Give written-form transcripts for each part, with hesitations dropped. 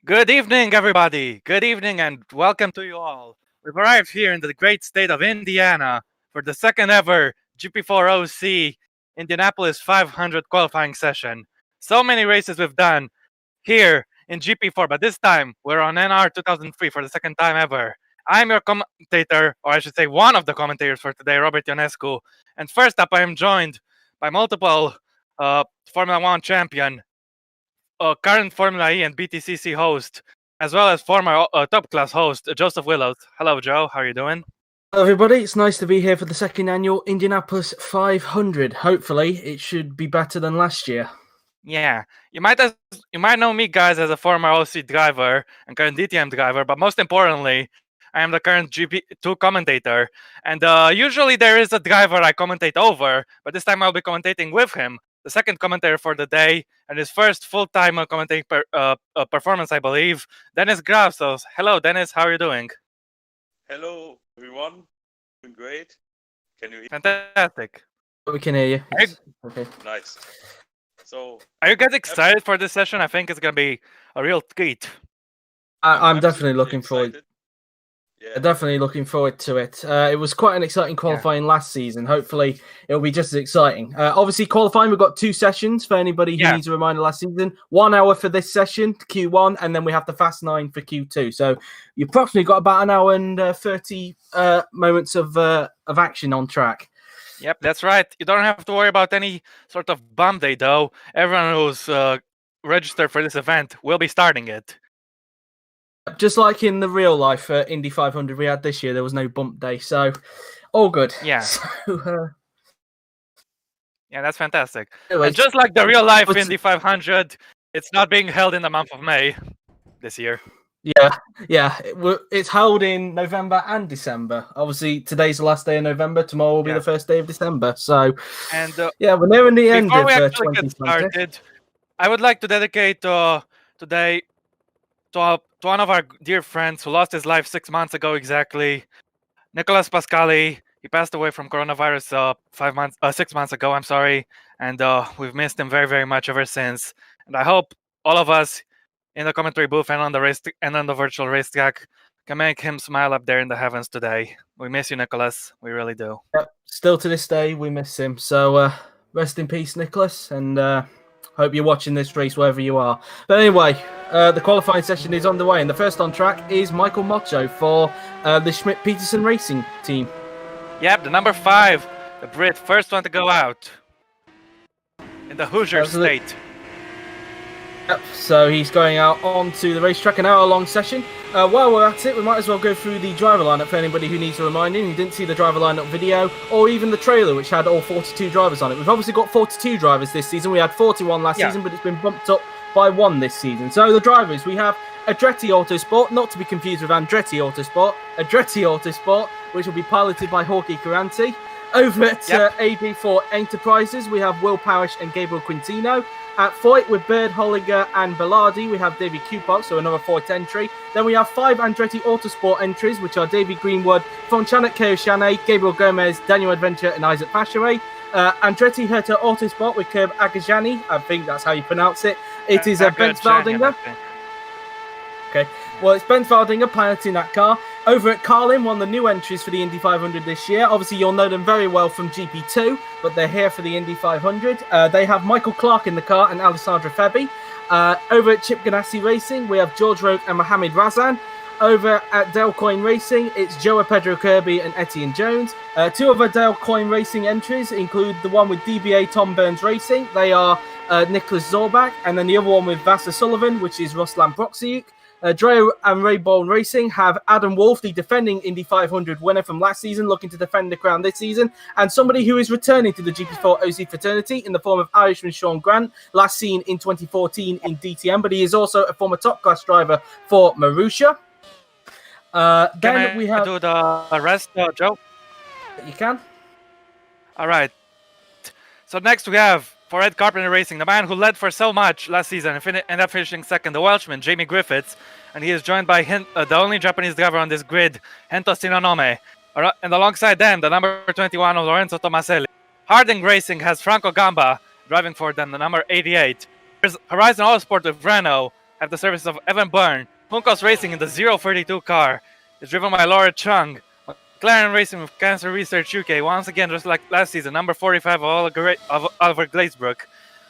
Good evening, everybody. Good evening, and welcome to you all. We've arrived here in the great state of Indiana for the second ever GP4 OC Indianapolis 500 qualifying session. So many races we've done here in GP4, but this time we're on NR 2003 for the second time ever. I'm your commentator, or I should say one of the commentators for today, Robert Ionescu. And first up, I am joined by multiple Formula One champion, current Formula E and BTCC host, as well as former top class host, Joseph Willows. Hello, Joe. How are you doing? Hello, everybody. It's nice to be here for the second annual Indianapolis 500. Hopefully, it should be better than last year. Yeah, you might know me, guys, as a former OC driver and current DTM driver, but most importantly, I am the current GP2 commentator. And usually there is a driver I commentate over, but this time I'll be commentating with him, the second commentator for the day, and his first full-time commentating performance, I believe, Dennis Grafsos. Hello, Dennis. How are you doing? Hello, everyone. Doing great. Can you hear? Fantastic. We can hear you. Okay. Nice. So, are you guys excited for this session? I think it's gonna be a real treat. I'm definitely looking forward. Yeah, definitely looking forward to it. It was quite an exciting qualifying last season. Hopefully, it'll be just as exciting. Obviously, qualifying, we've got two sessions for anybody who needs a reminder last season. 1 hour for this session, Q1, and then we have the Fast 9 for Q2. So you've approximately got about an hour and 30 moments of action on track. Yep, that's right. You don't have to worry about any sort of bump day, though. Everyone who's registered for this event will be starting it. Just like in the real life Indy 500 we had this year, there was no bump day, so all good. Yeah. So, yeah, that's fantastic. Anyways, and just like the real life Indy 500, it's not being held in the month of May this year. Yeah. It's held in November and December. Obviously, today's the last day of November. Tomorrow will be the first day of December. So, and we're nearing the end of 2020. Get started, I would like to dedicate today to one of our dear friends who lost his life 6 months ago exactly, Nicolas Pascali. He passed away from coronavirus 6 months ago. I'm sorry, and we've missed him very, very much ever since. And I hope all of us in the commentary booth and on the race and on the virtual racetrack can make him smile up there in the heavens today. We miss you, Nicolas. We really do. Yep. Still to this day, we miss him. So rest in peace, Nicolas, and hope you're watching this race wherever you are. But anyway, the qualifying session is underway, and the first on track is Michael Moccio for the Schmidt-Peterson Racing team. Yep, the number 5, the Brit, first one to go out in the Hoosier state. Yep, so he's going out onto the racetrack, an hour-long session. While we're at it, we might as well go through the driver lineup for anybody who needs a reminding, who didn't see the driver lineup video, or even the trailer, which had all 42 drivers on it. We've obviously got 42 drivers this season. We had 41 last season, but it's been bumped up by 1 this season. So the drivers, we have Andretti Autosport, not to be confused with Andretti Autosport, Andretti Autosport, which will be piloted by Jorge Caranti. Over at AB4 Enterprises, we have Will Parrish and Gabriel Quintino. At Foyt with Bird, Holliger and Bellardi, we have David Kupok, so another Foyt entry. Then we have 5 Andretti Autosport entries, which are David Greenwood, Fonchanek Keoshane, Gabriel Gomez, Daniel Adventure and Isaac Pashere. Andretti Herta Autosport with Kerb Agajani, I think that's how you pronounce it. It is Bent Valdinger. Okay, well, it's Bent Valdinger piloting that car. Over at Carlin, one of the new entries for the Indy 500 this year. Obviously, you'll know them very well from GP2, but they're here for the Indy 500. They have Michael Clark in the car and Alessandro Febi. Over at Chip Ganassi Racing, we have George Roque and Mohamed Razan. Over at Dale Coyne Racing, it's Joe Pedro Kirby and Etienne Jones. 2 other Dale Coyne Racing entries include the one with DBA Tom Burns Racing. They are Nicholas Zorbach, and then the other one with Vassar Sullivan, which is Ruslan Proxiuk. Dreo and Ray Bone Racing have Adam Wolf, the defending Indy 500 winner from last season, looking to defend the crown this season, and somebody who is returning to the GP4 OC fraternity in the form of Irishman Sean Grant, last seen in 2014 in DTM, but he is also a former top class driver for Marussia. Then we have do the rest, Joe. You can. All right. So next we have for Ed Carpenter Racing, the man who led for so much last season and ended up finishing second, the Welshman, Jamie Griffiths, and he is joined by the only Japanese driver on this grid, Hento Shinonome, and alongside them, the number 21 of Lorenzo Tomaselli. Harding Racing has Franco Gamba driving for them, the number 88. There's Horizon Autosport with Renault, have the service of Evan Byrne. Punkos Racing in the 032 car is driven by Laura Chung. McLaren Racing with Cancer Research UK, once again, just like last season, number 45 of Oliver Glazebrook.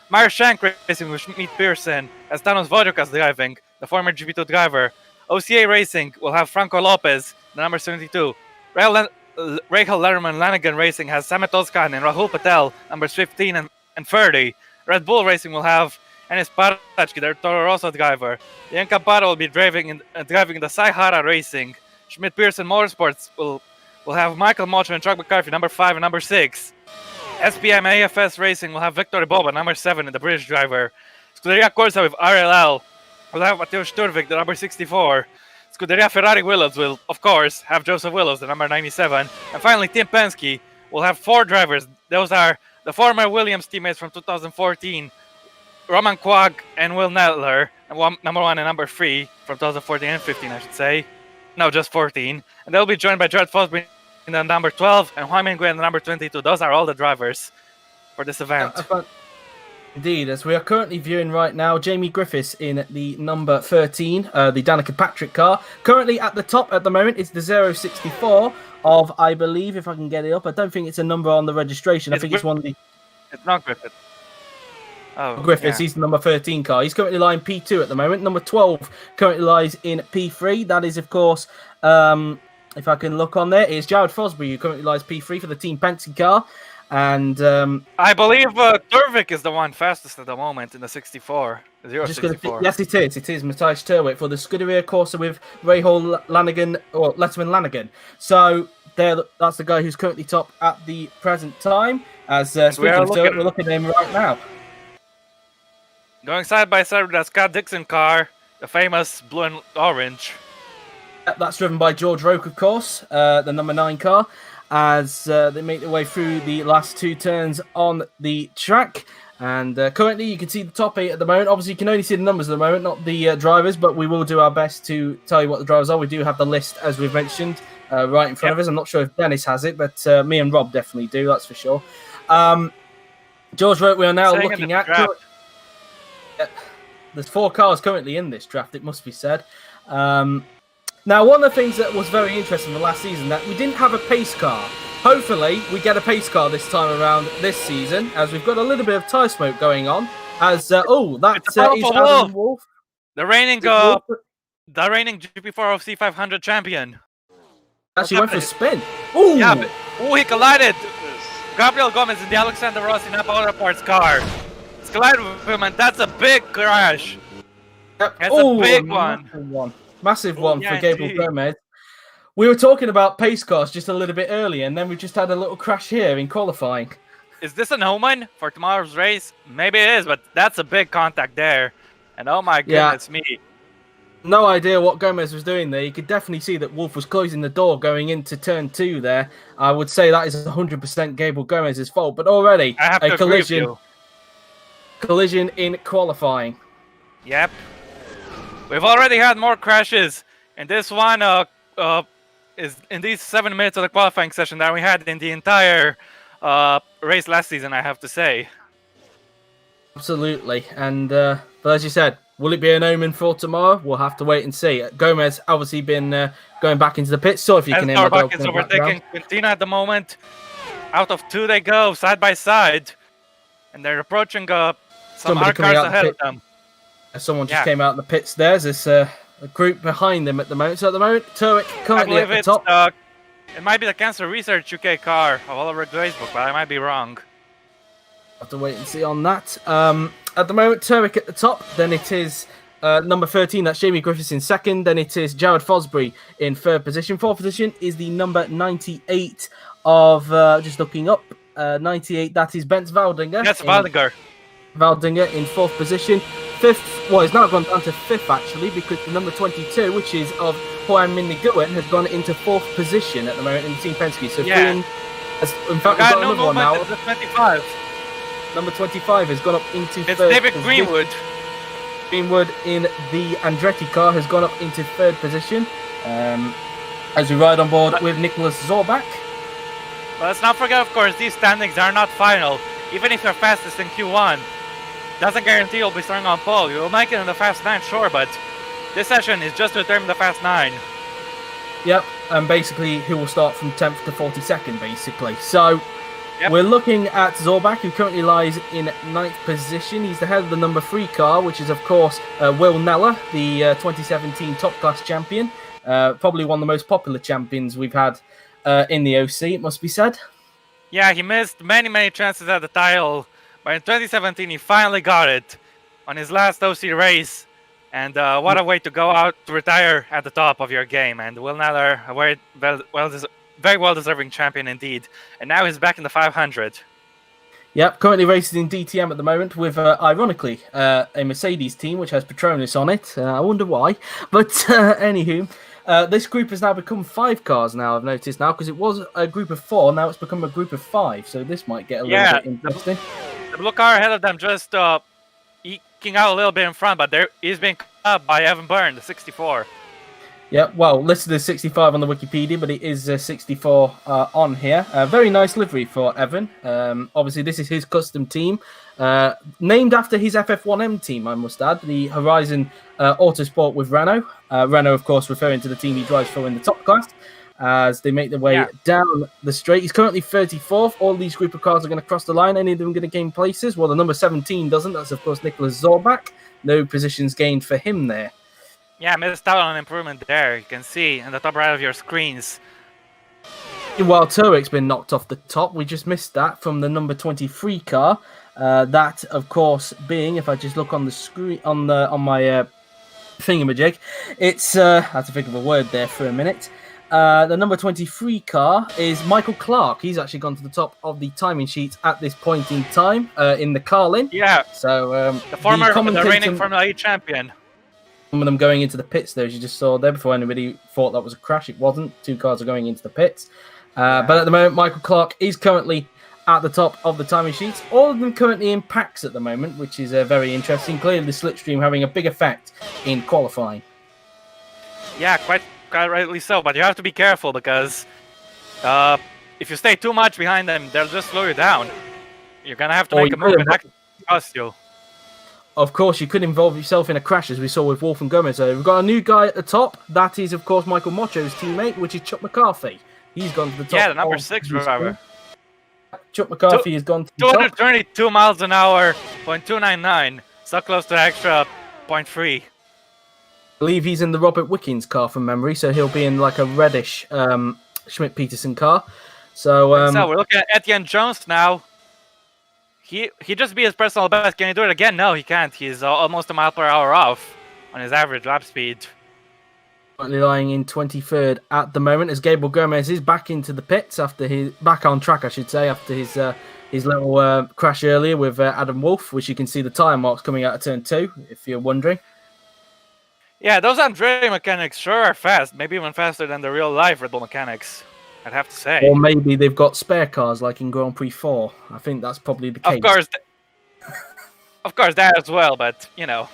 Meyer Shank Racing with Schmidt Pearson, as Thanos Vodrukas driving, the former GP2 driver. OCA Racing will have Franco Lopez, the number 72. Rachel Letterman Lanigan Racing has Samet Ozkan and Rahul Patel, numbers 15 and 30. Red Bull Racing will have Enes Parachki, their Toro Rosso driver. The Encampado will be driving the Saihara Racing. Schmidt Pearson Motorsports will have Michael Mocho and Chuck McCarthy, number 5 and number 6. SPM AFS Racing will have Victor Boba, number 7, and the British driver. Scuderia Corsa with RLL will have Mateusz Sturvik, the number 64. Scuderia Ferrari Willows will, of course, have Joseph Willows, the number 97. And finally, Team Penske will have 4 drivers. Those are the former Williams teammates from 2014, Roman Quagg and Will Nettler, number 1 and number 3 from 2014 and 15, I should say. No, just 14. And they'll be joined by Jared Fosbury in the number 12 and Juan Mingui in the number 22. Those are all the drivers for this event. Indeed, as we are currently viewing right now, Jamie Griffiths in the number 13, the Danica Patrick car. Currently at the top at the moment is the 064 of, I believe, if I can get it up. I don't think it's a number on the registration. I think it's one of the... It's not Griffith. Oh, Griffiths, he's the number 13 car. He's currently lying P2 at the moment. Number 12 currently lies in P3. That is, of course, if I can look on there, it's Jared Fosbury who currently lies P3 for the Team Penske car. And I believe Turvik is the one fastest at the moment in the 64. 064. Yes, it is. It is Matthijs Turvik for the Scuderia Corsa with Rahul Lanigan, or Letterman Lanigan. So that's the guy who's currently top at the present time. As we're looking at him right now. Going side by side with that Scott Dixon car, the famous blue and orange. That's driven by George Roke, of course, the number 9 car, as they make their way through the last 2 turns on the track. And currently you can see the top 8 at the moment. Obviously, you can only see the numbers at the moment, not the drivers, but we will do our best to tell you what the drivers are. We do have the list, as we've mentioned, right in front of us. I'm not sure if Dennis has it, but me and Rob definitely do, that's for sure. George Roke, we are now looking at... There's 4 cars currently in this draft, it must be said. Now, one of the things that was very interesting from last season, that we didn't have a pace car. Hopefully, we get a pace car this time around this season, as we've got a little bit of tyre smoke going on. As that's Adam Wolf. The reigning GP4 C500 champion. Actually went for a spin. Ooh! Yeah, but, he collided. Gabriel Gomez in the Alexander Rossi Napa Auto Parts car. It's collided with him, and that's a big crash. Yep. That's a big one. Massive one for Gabriel Gomez. We were talking about pace cars just a little bit earlier, and then we just had a little crash here in qualifying. Is this an omen for tomorrow's race? Maybe it is, but that's a big contact there. And oh my goodness me. No idea what Gomez was doing there. You could definitely see that Wolf was closing the door going into turn 2 there. I would say that is 100% Gabriel Gomez's fault, but already a collision in qualifying. Yep. We've already had more crashes, and this one is in these 7 minutes of the qualifying session that we had in the entire race last season, I have to say. Absolutely, and but as you said, will it be an omen for tomorrow? We'll have to wait and see. Gomez obviously been going back into the pits, so if you can hear Starbuck is overtaking Quintina at the moment. Out of 2 they go, side by side, and they're approaching some other cars ahead of them. Someone just came out in the pits there. There's a group behind them at the moment. So at the moment, Turek currently at the top. It might be the Cancer Research UK car of Oliver Glazebrook, but I might be wrong. Have to wait and see on that. At the moment, Turek at the top. Then it is number 13, that's Jamie Griffiths in second. Then it is Jared Fosbury in third position. Fourth position is the number 98 of, just looking up, 98, that is Bence Valdinger. Yes, Valdinger. Valdinger in fourth position. Fifth, well, he's now gone down to fifth actually, because the number 22, which is of Juan Mingui, has gone into fourth position at the moment in the Team Penske. So, in fact, we've got another one now. 25. Number 25 has gone up into it's third David position. Greenwood. Greenwood in the Andretti car has gone up into third position as we ride on board with Nicholas Zorbach. But let's not forget, of course, these standings are not final. Even if you're fastest in Q1, doesn't guarantee you'll be starting on pole. You'll make it in the Fast 9, sure, but this session is just to determine the Fast 9. Yep, and basically who will start from 10th to 42nd, basically. So Yep. we're looking at Zorbach, who currently lies in 9th position. He's the head of the number 3 car, which is, of course, Will Neller, the 2017 Top Class champion. Probably one of the most popular champions we've had in the OC, it must be said. Yeah, he missed many chances at the title, but in 2017 he finally got it on his last OC race. And what a way to go out to retire at the top of your game. And Will Neller, a very well-deserving champion indeed. And now he's back in the 500. Yep, currently racing in DTM at the moment with, ironically, a Mercedes team which has Petronas on it. I wonder why. But anywho, this group has now become 5 cars now, I've noticed now, because it was a group of 4, now it's become a group of 5. So this might get a little bit interesting. The blue car ahead of them just eking out a little bit in front, but he's being cut up by Evan Byrne, the 64. Yeah, well, listed as 65 on the Wikipedia, but it is 64 on here. Very nice livery for Evan. Obviously, this is his custom team, named after his FF1M team, I must add, the Horizon Autosport with Renault. Renault, of course, referring to the team he drives for in the top class, as they make their way down the straight. He's currently 34th. All these group of cars are going to cross the line. Any of them going to gain places? Well, the number 17 doesn't. That's, of course, Nicholas Zorbach. No positions gained for him there. Yeah, missed out on an improvement there. You can see in the top right of your screens. While Turek's been knocked off the top, we just missed that from the number 23 car. That, of course, being, if I just look on the screen, on my thingamajig, it's I had to think of a word there for a minute. The number 23 car is Michael Clark. He's actually gone to the top of the timing sheets at this point in time in the Carlin. Yeah. So the reigning Formula E champion. Some of them going into the pits there, as you just saw there, before anybody thought that was a crash. It wasn't. 2 cars are going into the pits. But at the moment, Michael Clark is currently at the top of the timing sheets. All of them currently in packs at the moment, which is very interesting. Clearly, the slipstream having a big effect in qualifying. Yeah, quite rightly so. But you have to be careful because if you stay too much behind them, they'll just slow you down. You're going to have to make a move and that can cost you. Of course, you could involve yourself in a crash, as we saw with Wolf and Gomez. We've got a new guy at the top. That is, of course, Michael Mocho's teammate, which is Chuck McCarthy. He's gone to the top. Yeah, the number 6 driver. Chuck McCarthy has gone to the top. 222 miles an hour, 0.299. So close to extra 0.3. I believe he's in the Robert Wickens car from memory, so he'll be in like a reddish Schmidt-Peterson car. So we're looking at Etienne Jones now. He just beat his personal best. Can he do it again? No, he can't. He's almost a mile per hour off on his average lap speed. Currently lying in 23rd at the moment, as Gabriel Gomez is back into the pits back on track, I should say, after his little crash earlier with Adam Wolf, which you can see the tyre marks coming out of turn 2, if you're wondering. Yeah, those Andretti mechanics sure are fast. Maybe even faster than the real life Red Bull mechanics, I'd have to say. Or maybe they've got spare cars like in Grand Prix 4. I think that's probably the case. Of course, that as well, but, you know.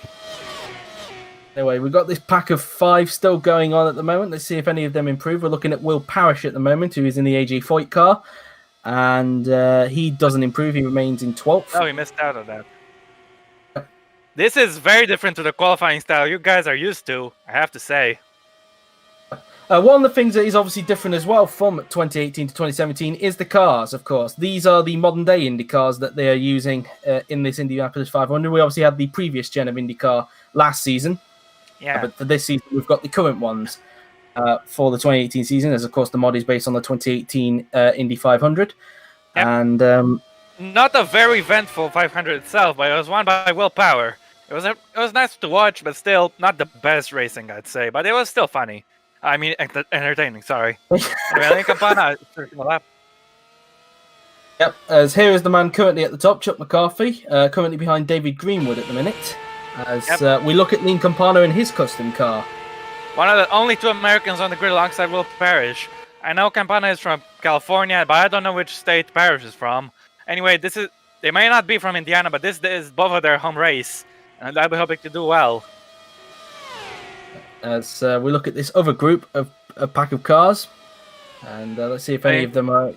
Anyway, we've got this pack of 5 still going on at the moment. Let's see if any of them improve. We're looking at Will Parrish at the moment, who is in the AJ Foyt car. And he doesn't improve. He remains in 12th. Oh, he missed out on that. This is very different to the qualifying style you guys are used to, I have to say. One of the things that is obviously different as well from 2018 to 2017 is the cars, of course. These are the modern-day Indy cars that they are using in this Indianapolis 500. We obviously had the previous gen of IndyCar last season. Yeah. But for this season, we've got the current ones for the 2018 season, as, of course, the mod is based on the 2018 Indy 500. Yep. And not a very eventful 500 itself, but it was won by Will Power. It was nice to watch, but still not the best racing, I'd say. But it was still funny. I mean, entertaining, sorry. Anyway, Campana searching the lap. Yep, as here is the man currently at the top, Chuck McCarthy, currently behind David Greenwood at the minute. As we look at Lean Campana in his custom car. One of the only 2 Americans on the grid alongside Will Parrish. I know Campana is from California, but I don't know which state Parrish is from. Anyway, they may not be from Indiana, but this is both of their home race. And I'll be hoping to do well. As we look at this other group of a pack of cars, and let's see if any of them are...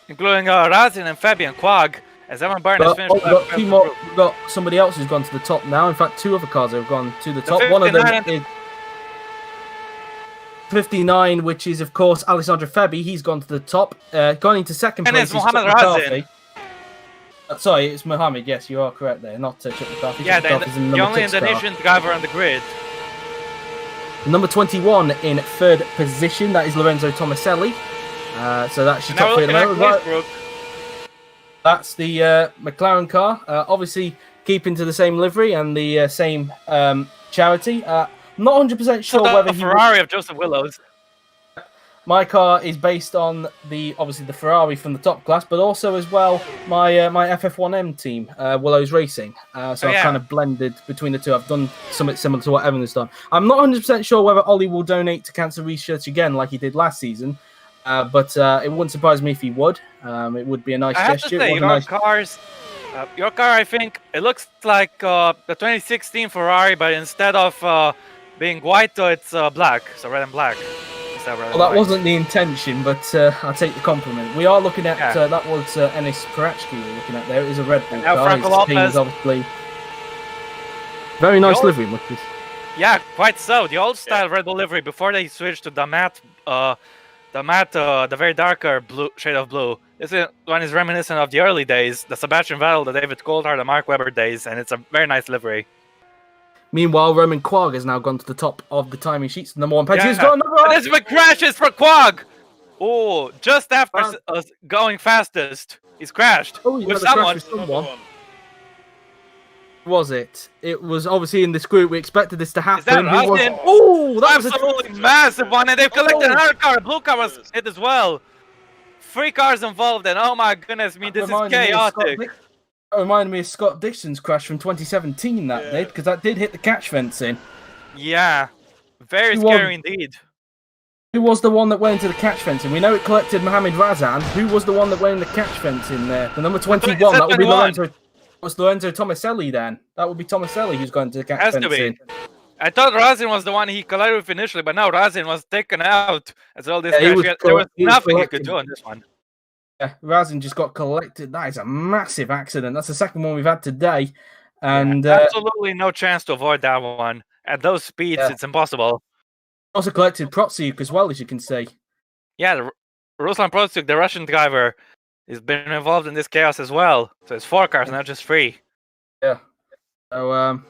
Including Razin and Fabian Quag. As Evan Byrne has But finished. we've got somebody else who's gone to the top now. In fact, two other cars have gone to the top. One of them is 59, which is, of course, Alessandro Febi. He's gone to the top. Gone into second place. And it's Mohammed Razin. Sorry, it's Mohammed. Yes, you are correct there. Not Chuck McCarthy. Yeah, the only Indonesian driver on the grid. Number 21 in third position. That is Lorenzo Tomaselli. So that's your top three at the moment. That's the McLaren car. Obviously, keeping to the same livery and the same charity. Not 100% sure whether Ferrari of Joseph Willows. My car is based on obviously the Ferrari from the top class, but also as well my FF1M team, Willows Racing. I've kind of blended between the two. I've done something similar to what Evan has done. I'm not 100% sure whether Ollie will donate to cancer research again like he did last season, but it wouldn't surprise me if he would. It would be a nice gesture. I have to say, your car, I think, it looks like the 2016 Ferrari, but instead of being white, it's black, so red and black. Well, that wasn't the intention, but I'll take the compliment. We are looking at that was Enis Parachki we were looking at there. It is a Red Bull car. His team is obviously very nice livery, which is quite so. The old style Red Bull livery before they switched to the matte, the very darker blue shade of blue. This one is reminiscent of the early days, the Sebastian Vettel, the David Coulthard, the Mark Webber days, and it's a very nice livery. Meanwhile, Roman Quagg has now gone to the top of the timing sheets. Number one page. He's got another one. And it's crashes for Quagg. Oh, just after going fastest, he's crashed with someone. Was it? It was obviously in this group. We expected this to happen. Is that Razin? Oh, that was absolutely massive one, and they've collected another car. A blue car was hit as well. 3 cars involved, and oh my goodness, this is chaotic. That reminded me of Scott Dixon's crash from 2017, that did, because that did hit the catch fence in. Yeah, very scary indeed. Who was the one that went into the catch fence in? We know it collected Mohammed Razan. Who was the one that went in the catch fence in there? The number 21, that would be Lorenzo. Was Lorenzo Tomaselli then? That would be Tomaselli who's going to the catch fence in. I thought Razin was the one he collided with initially, but no, Razin was taken out as all this crash. There was nothing he could do on this one. Yeah, Razin just got collected. That is a massive accident. That's the second one we've had today. And absolutely no chance to avoid that one. At those speeds, it's impossible. Also collected Protsuk as well, as you can see. Yeah, Ruslan Protsuk, the Russian driver, has been involved in this chaos as well. So it's 4 cars, not just 3. Yeah. So,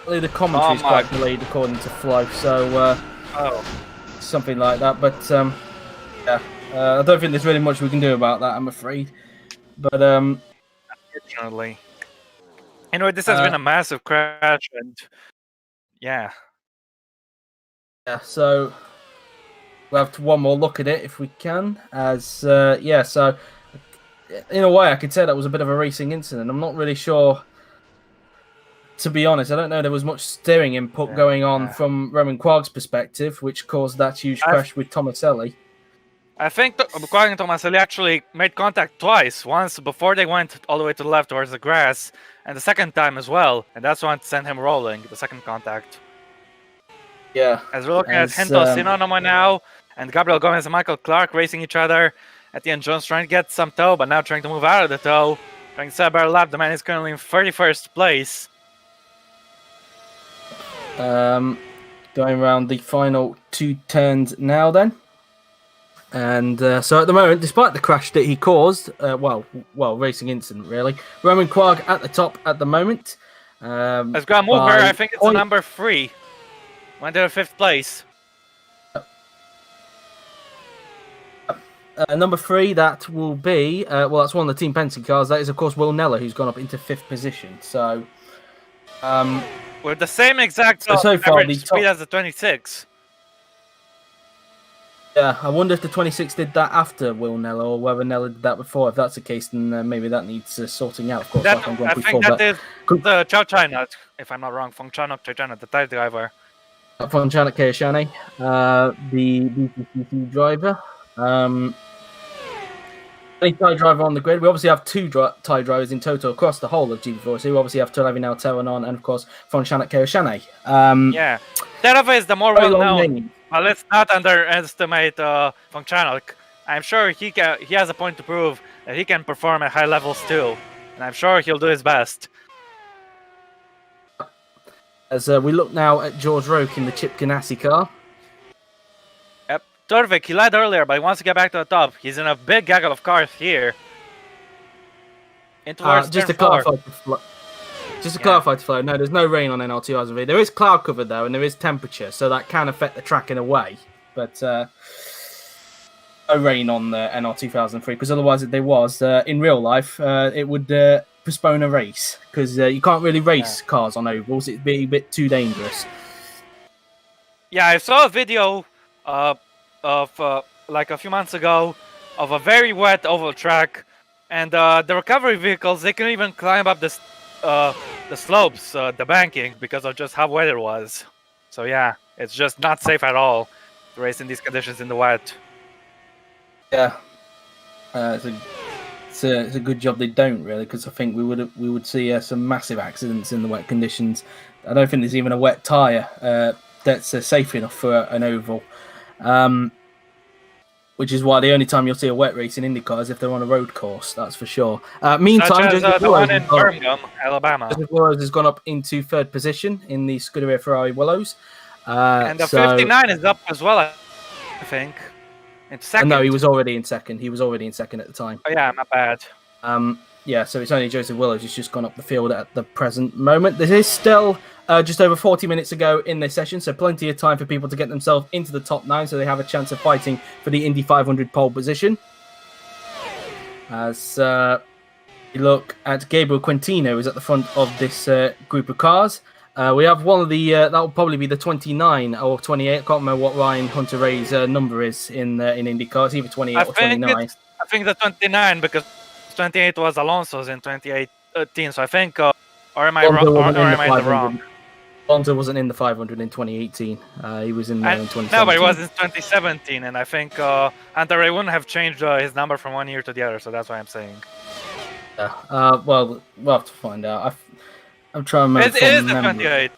the commentary is quite delayed according to Flo, so something like that. But I don't think there's really much we can do about that, I'm afraid. But unfortunately, anyway, this has been a massive crash, and yeah. So we'll have one more look at it if we can. So in a way, I could say that was a bit of a racing incident. I'm not really sure. To be honest, I don't know there was much steering input going on from Roman Quagg's perspective, which caused that huge crash with Tomaselli. I think Quagg and Tomaselli actually made contact twice. Once before they went all the way to the left towards the grass, and the second time as well. And that's what sent him rolling, the second contact. Yeah. As we're looking at Hento Sinonoma now, and Gabriel Gomez and Michael Clark racing each other. At the end, Jones trying to get some tow, but now trying to move out of the tow. Trying to set a better lap. The man is currently in 31st place. Going around the final 2 turns now then. And so at the moment, despite the crash that he caused, racing incident really, Roman Quagg at the top at the moment. Let's go move her. I think it's number 3. Went to 5th place. Number 3, that will be, that's one of the Team Penske cars. That is, of course, Will Neller, who's gone up into 5th position. So, with the same exact so far, average speed as the 26. Yeah, I wonder if the 26 did that after Will Neller, or whether Neller did that before. If that's the case, then maybe that needs sorting out. Of course, I think that is the Chow China, if I'm not wrong, Feng Chanok Chow China, the Thai driver. Feng Chanok Kayashane, the BCCC driver. Any Thai driver on the grid. We obviously have 2 Thai drivers in total across the whole of GP4. So we obviously have Tulavi now Teranon and of course Feng Chanok Kayashane. Terava is the more well-known. But let's not underestimate Feng Chanok. I'm sure he has a point to prove that he can perform at high levels too, and I'm sure he'll do his best. As we look now at George Roke in the Chip Ganassi car. Yep, Turvik, he led earlier, but he wants to get back to the top. He's in a big gaggle of cars here. Just to clarify, to Flo, no, there's no rain on NR2000V. There is cloud cover though, and there is temperature, so that can affect the track in a way. But no rain on the NR2003, because otherwise, if there was in real life, it would postpone a race, because you can't really race cars on ovals. It'd be a bit too dangerous. Yeah, I saw a video of like a few months ago of a very wet oval track, and the recovery vehicles, they couldn't even climb up the slopes, the banking, because of just how wet it was. So yeah, it's just not safe at all to race in these conditions in the wet. Yeah, it's a good job they don't, really, because I think we would see some massive accidents in the wet conditions. I don't think there's even a wet tyre that's safe enough for an oval, which is why the only time you'll see a wet race in IndyCar is if they're on a road course. That's for sure. Meantime, such as the one in Birmingham, Alabama. Joseph Willows has gone up into third position in the Scuderia Ferrari Willows, and the 59 is up as well, I think. In second. No, he was already in second. He was already in second at the time. Oh yeah, not bad. Yeah, so it's only Joseph Willows who's just gone up the field at the present moment. This is still just over 40 minutes ago in this session, so plenty of time for people to get themselves into the top 9, so they have a chance of fighting for the Indy 500 pole position. As you look at Gabriel Quintino, who's at the front of this group of cars. We have one of the that will probably be the 29 or 28. I can't remember what Ryan Hunter-Reay's number is in IndyCar. It's either 28 or 29. I think the 29, because 28 was Alonso's in 2018. So I think, or am I wrong? Or am I wrong? Alonso wasn't in the 500 in 2018. He was in there in 2017. No, but he was in 2017, and I think Hunter-Reay wouldn't have changed his number from one year to the other. So that's why I'm saying. Well, we'll have to find out. I'm trying to remember. It is a 28.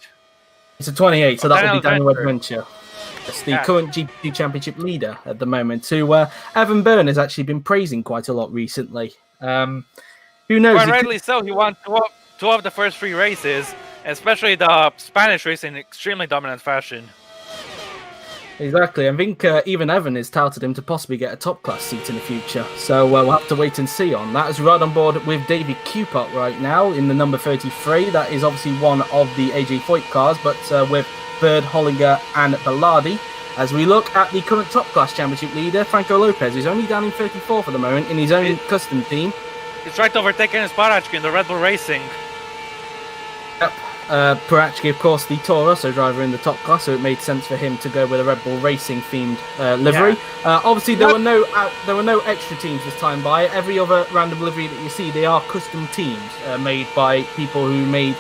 It's a 28, so that would be Daniel Adventure. Adventure. It's the current GP Championship leader at the moment, who Evan Byrne has actually been praising quite a lot recently. Who knows? Quite rightly so. He won two of the first 3 races, especially the Spanish race in extremely dominant fashion. Exactly. I think even Evan has touted him to possibly get a top class seat in the future. So we'll have to wait and see on that. As we're right on board with David Cupot right now in the number 33. That is obviously one of the AJ Foyt cars, but with Bird, Hollinger and Bilardi. As we look at the current top class championship leader, Franco Lopez, who's only down in 34 for the moment in his own custom team. He's right to overtake Enes Parachki in the Red Bull Racing. Yep. Parachki, of course, the Toro Rosso driver in the top class, so it made sense for him to go with a Red Bull Racing themed livery. Yeah. Obviously, there were no extra teams this time by. Every other random livery that you see, they are custom teams made by people who made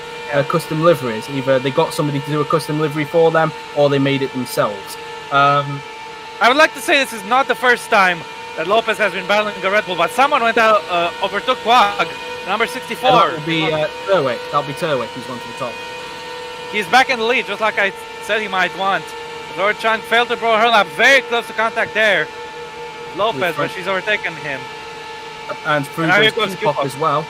custom liveries. Either they got somebody to do a custom livery for them, or they made it themselves. I would like to say this is not the first time that Lopez has been battling a Red Bull, but someone went out, overtook Quag, number 64. That would be Turwick. That'll be Turwick who's gone to the top. He's back in the lead, just like I said he might want. Lord Chang failed to blow her lap, very close to contact there. Lopez, but she's overtaken him. And through Cupot as well.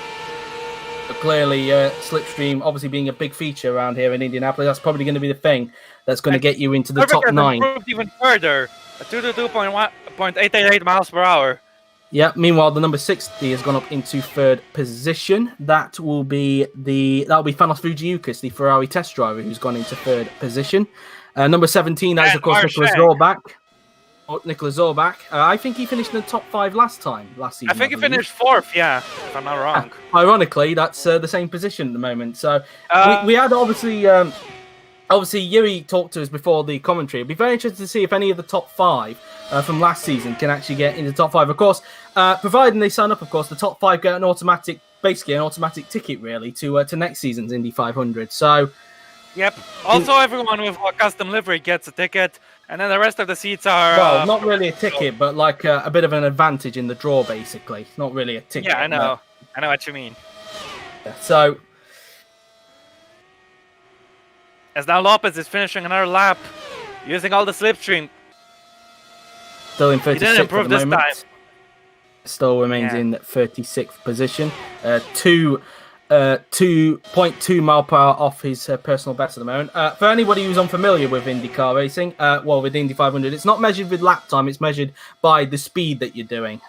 But clearly, Slipstream obviously being a big feature around here in Indianapolis, that's probably going to be the thing that's going to get you into the top 9. Improved even further, 222.888 miles per hour. Yeah. Meanwhile, the number 60 has gone up into third position. That'll be Thanos Fujiukas, the Ferrari test driver, who's gone into third position. Number 17, that is of course Nicolas Zorbach. Nicolas Zorbach. I think he finished in the top 5 last season. I think he finished 4th, yeah, if I'm not wrong. Ironically, that's the same position at the moment. So we had obviously Yuri talked to us before the commentary. It'd be very interesting to see if any of the top 5 from last season can actually get into the top 5. Of course, providing they sign up, of course, the top 5 get basically an automatic ticket really to next season's Indy 500. So. Yep. Also, everyone with a custom livery gets a ticket, and then the rest of the seats are... Well, not really a ticket, but like a bit of an advantage in the draw, basically. Not really a ticket. Yeah, I know. I know what you mean. So... As now Lopez is finishing another lap, using all the slipstream. Still in 36 He didn't improve at the this moment. time. Still remains Yeah. in 36th position. 2.2 mile per hour off his personal best at the moment. For anybody who's unfamiliar with IndyCar racing, with Indy 500, it's not measured with lap time. It's measured by the speed that you're doing.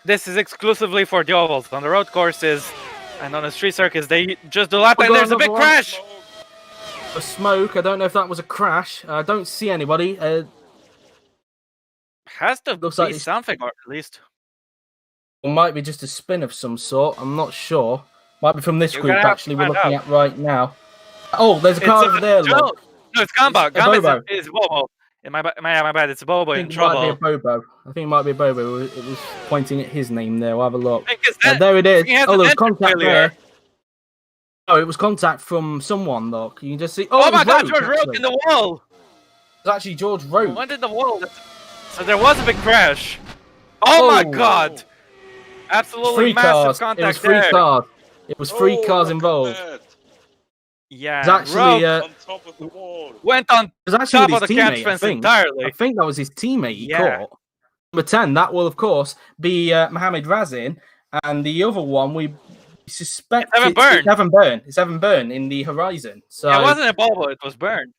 This is exclusively for the ovals. On the road courses and on the street circuits, they just do lap We and got there's a big another one. crash. A smoke. I don't know if that was a crash. I don't see anybody. Has to Looks be like it's- something, or at least. It might be just a spin of some sort. I'm not sure. Might be from this You're group, gonna have actually, to we're find looking out. at right now. Oh, there's a car over there, look. No, it's Gamba. It's a Bobo. Gamba is Bobo. My bad. It's Bobo I in think it might be a trouble. Bobo. I think it might be a Bobo. It was pointing at his name there. We'll have a look. I think it's that- There it is. he has Oh, an there was engine contact failure. there. Oh, it was contact from someone, look. You can just see. Oh, it my was God, Rogue, George Roke actually. in the wall. It was actually George Rogue. Went in the wall. So there was a big crash. Oh my Oh. God. Absolutely Three massive cars. contact It was three there. cars. It was three cars look at involved. that. Yeah. It's actually, Roke On top of the wall. went on It was actually top with of his the teammate, catch I fence think. entirely. I think that was his teammate he Yeah. caught. Number 10, that will, of course, be Mohammed Razin. And the other one, we suspect It's Evan Byrne. It's Evan Byrne. It's Evan Byrne in the horizon. So, It wasn't a Bobo, it was burned.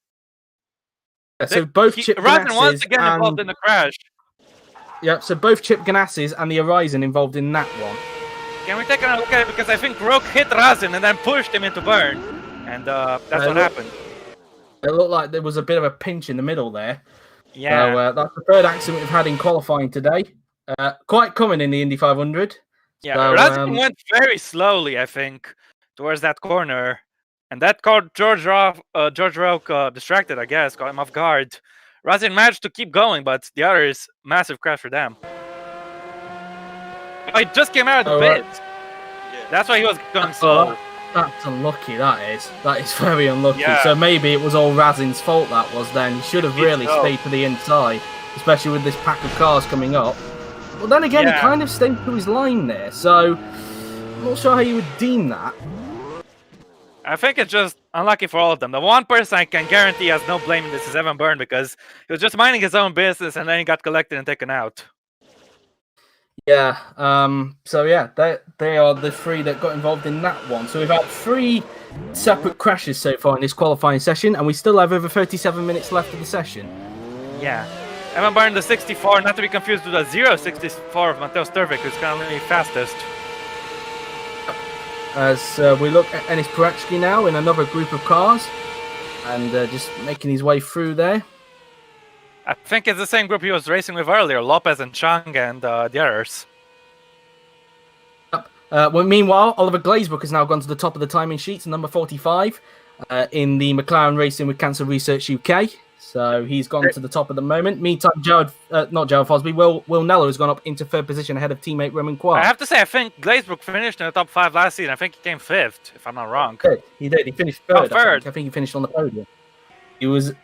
so both Chip Razin once Ganassis again involved in the crash. so both Chip Ganassis and the horizon involved in that one. Can we take a look at it? Because I think Roke hit Razin and then pushed him into burn. And that's what happened. It looked like there was a bit of a pinch in the middle there. Yeah. So that's the third accident we've had in qualifying today. Quite common in the Indy 500. Yeah, So, Razin went very slowly, I think, towards that corner. And that caught George Roke distracted, I guess, caught him off guard. Razin managed to keep going, but the others, massive crash for them. Oh, he just came out of the pit. Yeah. That's why he was going slow. That's unlucky, that is. That is very unlucky. Yeah. So maybe it was all Razin's fault that was then. He should have really so. stayed to the inside, especially with this pack of cars coming up. But then again, he Yeah. kind of stayed to his line there, so I'm not sure how you would deem that. I think it's just unlucky for all of them. The one person I can guarantee has no blame in this is Evan Byrne, because he was just minding his own business and then he got collected and taken out. Yeah, so yeah, they are the three that got involved in that one. So we've had 3 separate crashes so far in this qualifying session, and we still have over 37 minutes left of the session. Yeah. Evan Byrne, the 64, not to be confused with the 064 of Mateusz Turvik, who's currently fastest. As we look at Enis Parachki now in another group of cars, and just making his way through there. I think it's the same group he was racing with earlier, Lopez and Chang and the others. Well, meanwhile, Oliver Glazebrook has now gone to the top of the timing sheets, number 45, in the McLaren Racing with Cancer Research UK. So he's gone to the top at the moment. Meantime, Will Neller has gone up into third position ahead of teammate Roman Quark. I have to say, I think Glazebrook finished in the top 5 last season. I think he came 5th, if I'm not wrong. He did. He finished third. Third. I think he finished on the podium.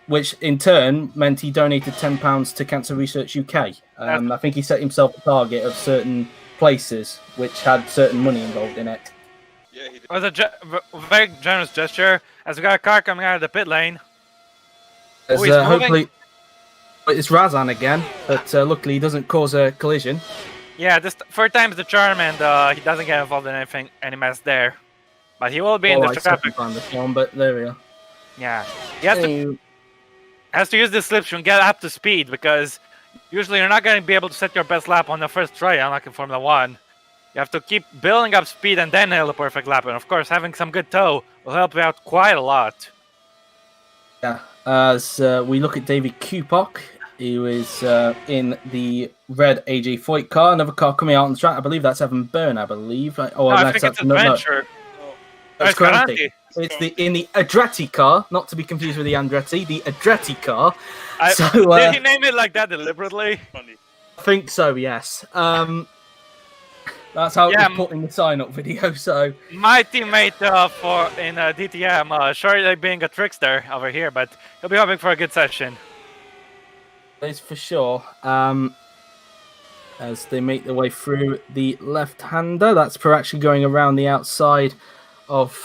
Which in turn meant he donated £10 to Cancer Research UK. I think he set himself a target of certain places which had certain money involved in it. Yeah, he did. It was a very generous gesture, as we got a car coming out of the pit lane. As, he's moving. hopefully, it's Razan again, but luckily he doesn't cause a collision. Yeah, this third time's the charm, and he doesn't get involved in any mess there. But he will be in the traffic. But there we are. Yeah, he has to use this slipstream and get up to speed, because usually you're not going to be able to set your best lap on the first try, unlike in Formula 1. You have to keep building up speed and then nail the perfect lap. And of course, having some good tow will help you out quite a lot. Yeah, as we look at David Kupok, he was in the red AJ Foyt car. Another car coming out on the track. I believe that's Evan Byrne, I believe. Oh, I think it's Adventure. That's It's Ferrari. Ferrari. It's in the Andretti car, not to be confused with the Andretti, the Andretti car. Did he name it like that deliberately? Funny. I think so, yes. That's how it was put in the sign-up video. So my teammate in DTM, surely being a trickster over here, but he'll be hoping for a good session. that's for sure. As they make their way through the left-hander, that's for actually going around the outside of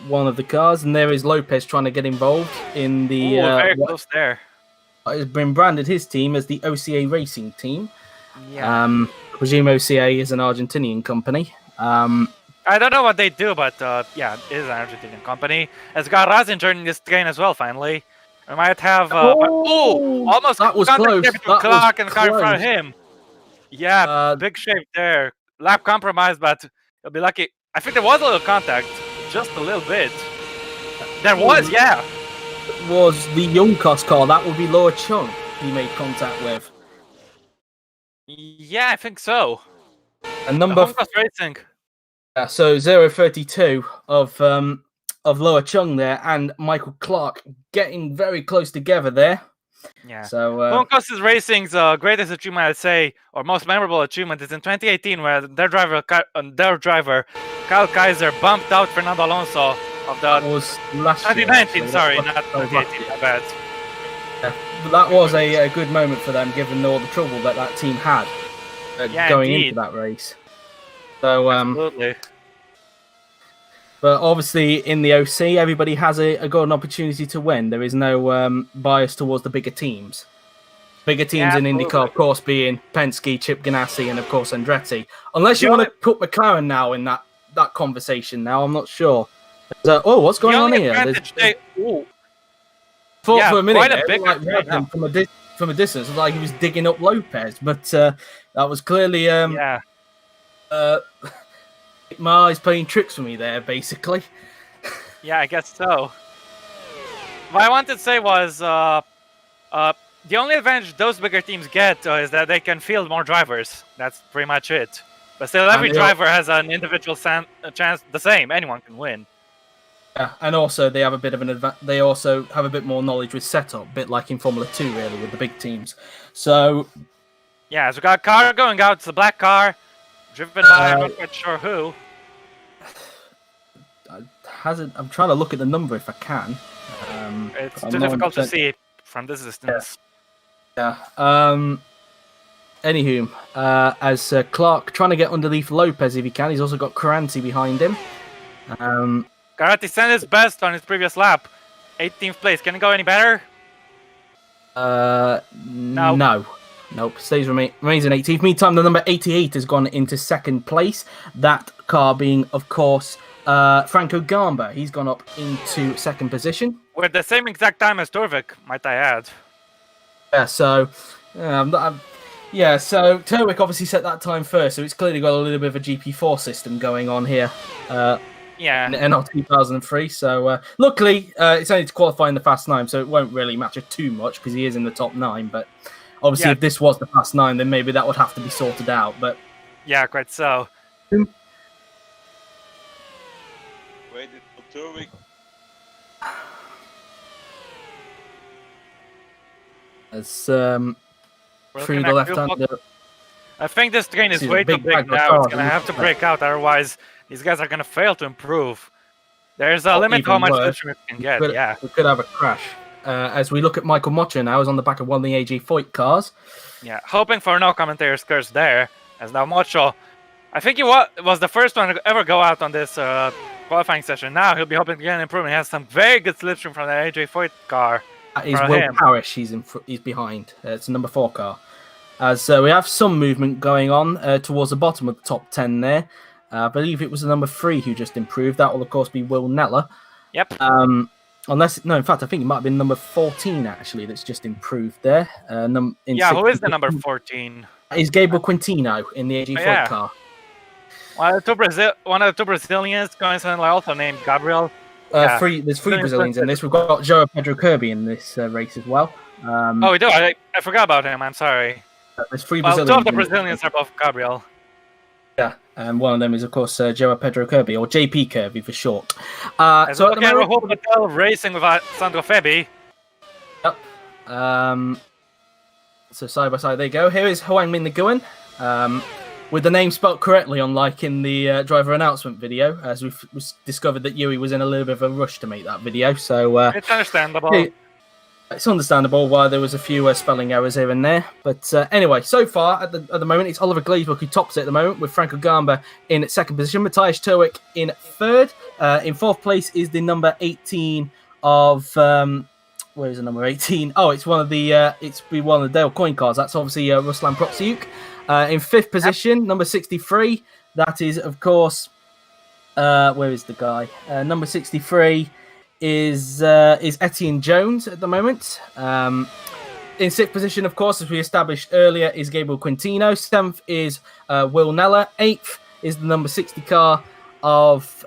one of the cars, and there is Lopez trying to get involved in the very close there. Has been branded his team as the OCA Racing team. Yeah. presume OCA is an Argentinian company. I don't know what they do, but yeah, it is an Argentinian company. It's got Razin joining this train as well, finally. We might have... almost that was contact close. there between That Clark was and the car in front of close. him. Yeah, big shape there. Lap compromise, but he'll be lucky. I think there was a little contact, just a little bit. There was, yeah. Was the Youngcos car. That would be Loa Chung he made contact with. Yeah, I think so. And number Racing. So 032 of Loa Chung there and Michael Clark getting very close together there. Yeah. So Bunkos Racing's greatest achievement, I'd say, or most memorable achievement, is in 2018, where their driver Kyle Kaiser bumped out Fernando Alonso of the. That was last 2019. Year, sorry, not 2018. My bad. Yeah, but that was a good moment for them, given all the trouble that team had going into that race. So absolutely. But obviously, in the OC, everybody has a golden opportunity to win. There is no bias towards the bigger teams. Bigger teams in IndyCar, of course, being Penske, Chip Ganassi, and of course Andretti. Unless you want to put McLaren now in that conversation. Now, I'm not sure. What's going on here? Thought for a minute, from a distance, it was like he was digging up Lopez, but that was clearly my eyes playing tricks for me there, basically. Yeah, I guess so. What I wanted to say was the only advantage those bigger teams get is that they can field more drivers. That's pretty much it. But still, every driver has an individual chance. The same, anyone can win. Yeah, and also they have a bit of they also have a bit more knowledge with setup, a bit like in Formula 2, really, with the big teams. So yeah, so we got a car going out. It's a black car, driven by I'm not quite sure who. I'm trying to look at the number if I can. It's too difficult to see from this distance. Yeah. Anywho, as Clark trying to get underneath Lopez if he can, he's also got Caranti behind him. Caranti sent his best on his previous lap. 18th place. Can it go any better? No. Nope. Remains in 18th. Meantime, the number 88 has gone into second place. That car being, of course, Franco Gamba. He's gone up into second position. With the same exact time as Turvik, might I add. Yeah, so Turwick obviously set that time first, so it's clearly got a little bit of a GP4 system going on here. Yeah. And not 2003. So luckily, it's only to qualify in the Fast 9, so it won't really matter too much because he is in the top 9. But obviously, if this was the Fast 9, then maybe that would have to be sorted out. But yeah, quite so. Waited for Turvik. As through the left hand. I think this train is way too big now. It's going to have to break out, otherwise these guys are going to fail to improve. There's a limit how much switching we can get. We could have a crash. As we look at Michael Mocha now, is on the back of one of the AG Foyt cars. Yeah, hoping for no commentator's curse there. As now Mocho, I think he was the first one to ever go out on this qualifying session. Now he'll be hoping to get an improvement. He has some very good slipstream from the AJ Foyt car. That is Will Parrish. He's behind. It's a number 4 car. As we have some movement going on towards the bottom of the top 10 there. I believe it was the number 3 who just improved. That will, of course, be Will Neller. Yep. In fact, I think it might have been number 14, actually, that's just improved there. Who is the number 14? Is Gabriel Quintino in the AG Foyt car. One of the two Brazilians, coincidentally also named Gabriel. There's 3 Brazilians in this. We've got Joao Pedro Kirby in this race as well. We do. I forgot about him. I'm sorry. There's 3 Brazilians. 2 of the Brazilians are both Gabriel. Yeah, and one of them is, of course, Joao Pedro Kirby, or JP Kirby for short. So at the moment, Rahul Patel racing with Sandro Febi. Yep. So side by side they go. Here is Hoang Minh Nguyen, with the name spelt correctly, unlike in the driver announcement video, as we've discovered that Yui was in a little bit of a rush to make that video. So it's understandable. It's understandable why there was a few spelling errors here and there. But anyway, so far at the moment, it's Oliver Glazebrook who tops it at the moment, with Franco Gamba in second position, Matthias Turwick in third. In fourth place is the number 18 of where is the number 18? Oh, it's one of the Dale coin cards. That's obviously Ruslan Protsiuk. In 5th position, number 63. That is, of course, where is the guy? Number 63 is Etienne Jones at the moment. In 6th position, of course, as we established earlier, is Gabriel Quintino. 7th is Will Neller. 8th is the number 60 car of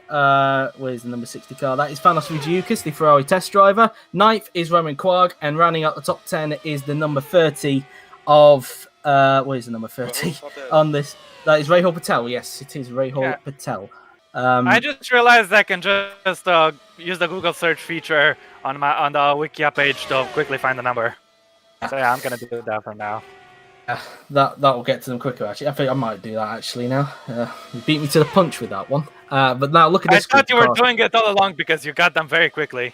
where's the number 60 car? That is Thanos Fujiukas, the Ferrari test driver. 9th is Roman Quag, and rounding out the top 10 is the number 30 of where's the number 30 on this? That is Rahul Patel. Yes, it is Rahul Patel. I just realized I can just use the Google search feature on the Wikia page to quickly find the number. So yeah, I'm gonna do that for now. That will get to them quicker. Actually, I think I might do that actually now. You beat me to the punch with that one. But now look at this. I thought you were doing it all along because you got them very quickly.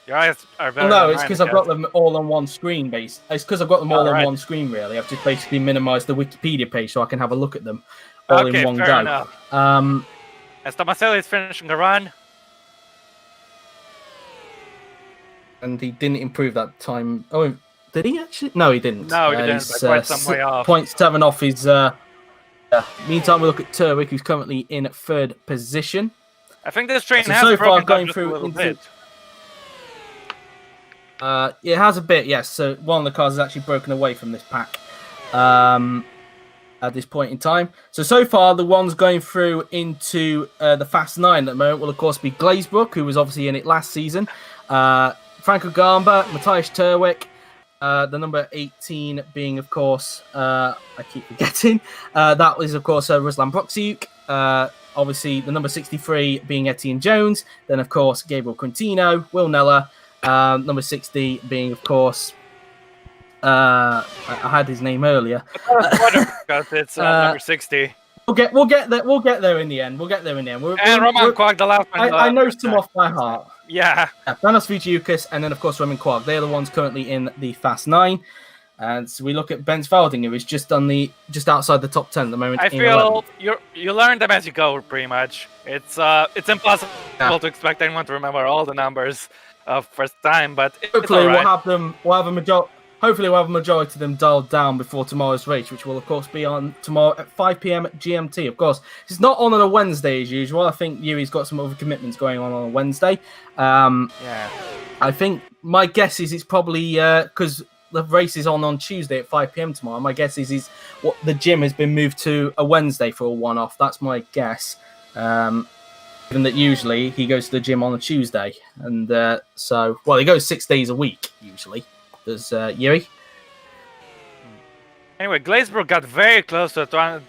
Your eyes are better. No, it's because I've got them all on one screen. It's because I've got them all on one screen. Really, I've just basically minimised the Wikipedia page so I can have a look at them all in one go. Enough. As Tomaselli is finishing the run. And he didn't improve that time. Oh, did he actually? No, he didn't. No, he didn't. He's quite some way off. 0.7 off his. Meantime, we look at Turwick, who's currently in 3rd position. I think this train has broken down just a little bit. It has a bit, yes. So one of the cars is actually broken away from this pack at this point in time. So far, the ones going through into the Fast 9 at the moment will, of course, be Glazebrook, who was obviously in it last season. Franco Gamba, Matthias Turwick, the number 18 being, of course, I keep forgetting. That was, of course, Ruslan Protsiuk. Obviously, the number 63 being Etienne Jones. Then, of course, Gabriel Quintino, Will Neller. Number 60 being, of course, I had his name earlier. Because it's number 60. We'll get there in the end. And Roman Quag, the last one. I know some off by heart. Yeah. Thanos Fujiukas, and then, of course, Roman Quag. They're the ones currently in the Fast 9. And so we look at Benz Valding, who is just outside the top 10 at the moment. I feel you learn them as you go, pretty much. It's impossible to expect anyone to remember all the numbers first time, but hopefully we'll have a majority. Hopefully we'll have a majority of them dialed down before tomorrow's race, which will of course be on tomorrow at 5 p.m. GMT. Of course, it's not on a Wednesday as usual. I think Yuri's got some other commitments going on a Wednesday. I think my guess is it's probably because the race is on Tuesday at 5 p.m. tomorrow. My guess is what the gym has been moved to a Wednesday for a one-off. That's my guess. Given that usually he goes to the gym on a Tuesday, and he goes 6 days a week usually. Does Yuri? Anyway, Glazebrook got very close to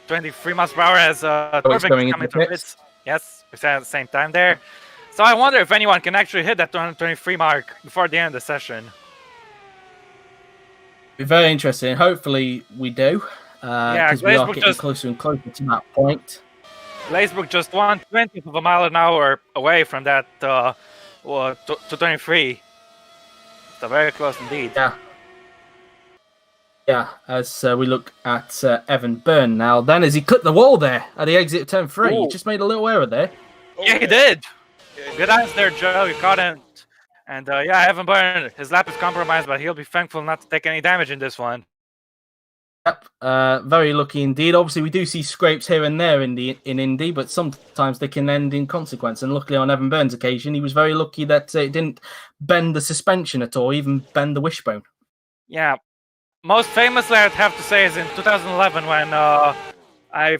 23 miles per hour as Torvik coming to pits. Yes, we said at the same time there. So I wonder if anyone can actually hit that 223 mark before the end of the session. Be very interesting. Hopefully we do. Because we are getting closer and closer to that point. Glazebrook just 1/20th of a mile an hour away from that 223. So very close indeed. Yeah. As we look at Evan Byrne now, then as he clipped the wall there at the exit of turn 3, he just made a little error there. Yeah, he did. Good eyes there, Joe. You caught him. And Evan Byrne, his lap is compromised, but he'll be thankful not to take any damage in this one. Yep, very lucky indeed. Obviously, we do see scrapes here and there in Indy, but sometimes they can end in consequence. And luckily, on Evan Byrne's occasion, he was very lucky that it didn't bend the suspension at all, even bend the wishbone. Yeah, most famously, I'd have to say, is in 2011 when I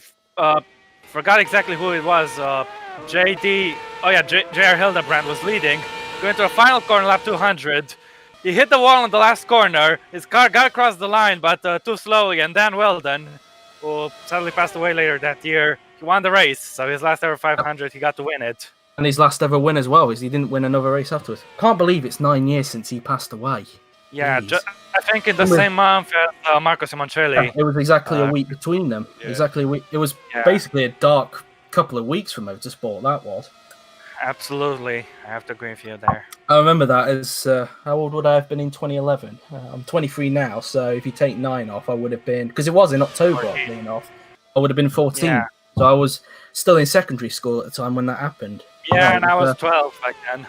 forgot exactly who it was. J.R. Hildebrand was leading, going to a final corner, lap 200. He hit the wall in the last corner. His car got across the line, but too slowly. And Dan Weldon, who sadly passed away later that year, he won the race. So his last ever 500, he got to win it. And his last ever win as well, is he didn't win another race afterwards. Can't believe it's 9 years since he passed away. Yeah, I think in the same month as Marco Simoncelli. Yeah, it was exactly a week between them. Yeah. Exactly a week. It was basically a dark couple of weeks for motorsport, that was. Absolutely. I have to agree with you there. I remember that as, how old would I have been in 2011? I'm 23 now, so if you take 9 off, I would have been, because it was in October, I would have been 14. Yeah. So I was still in secondary school at the time when that happened. Yeah, and I was 12 back then.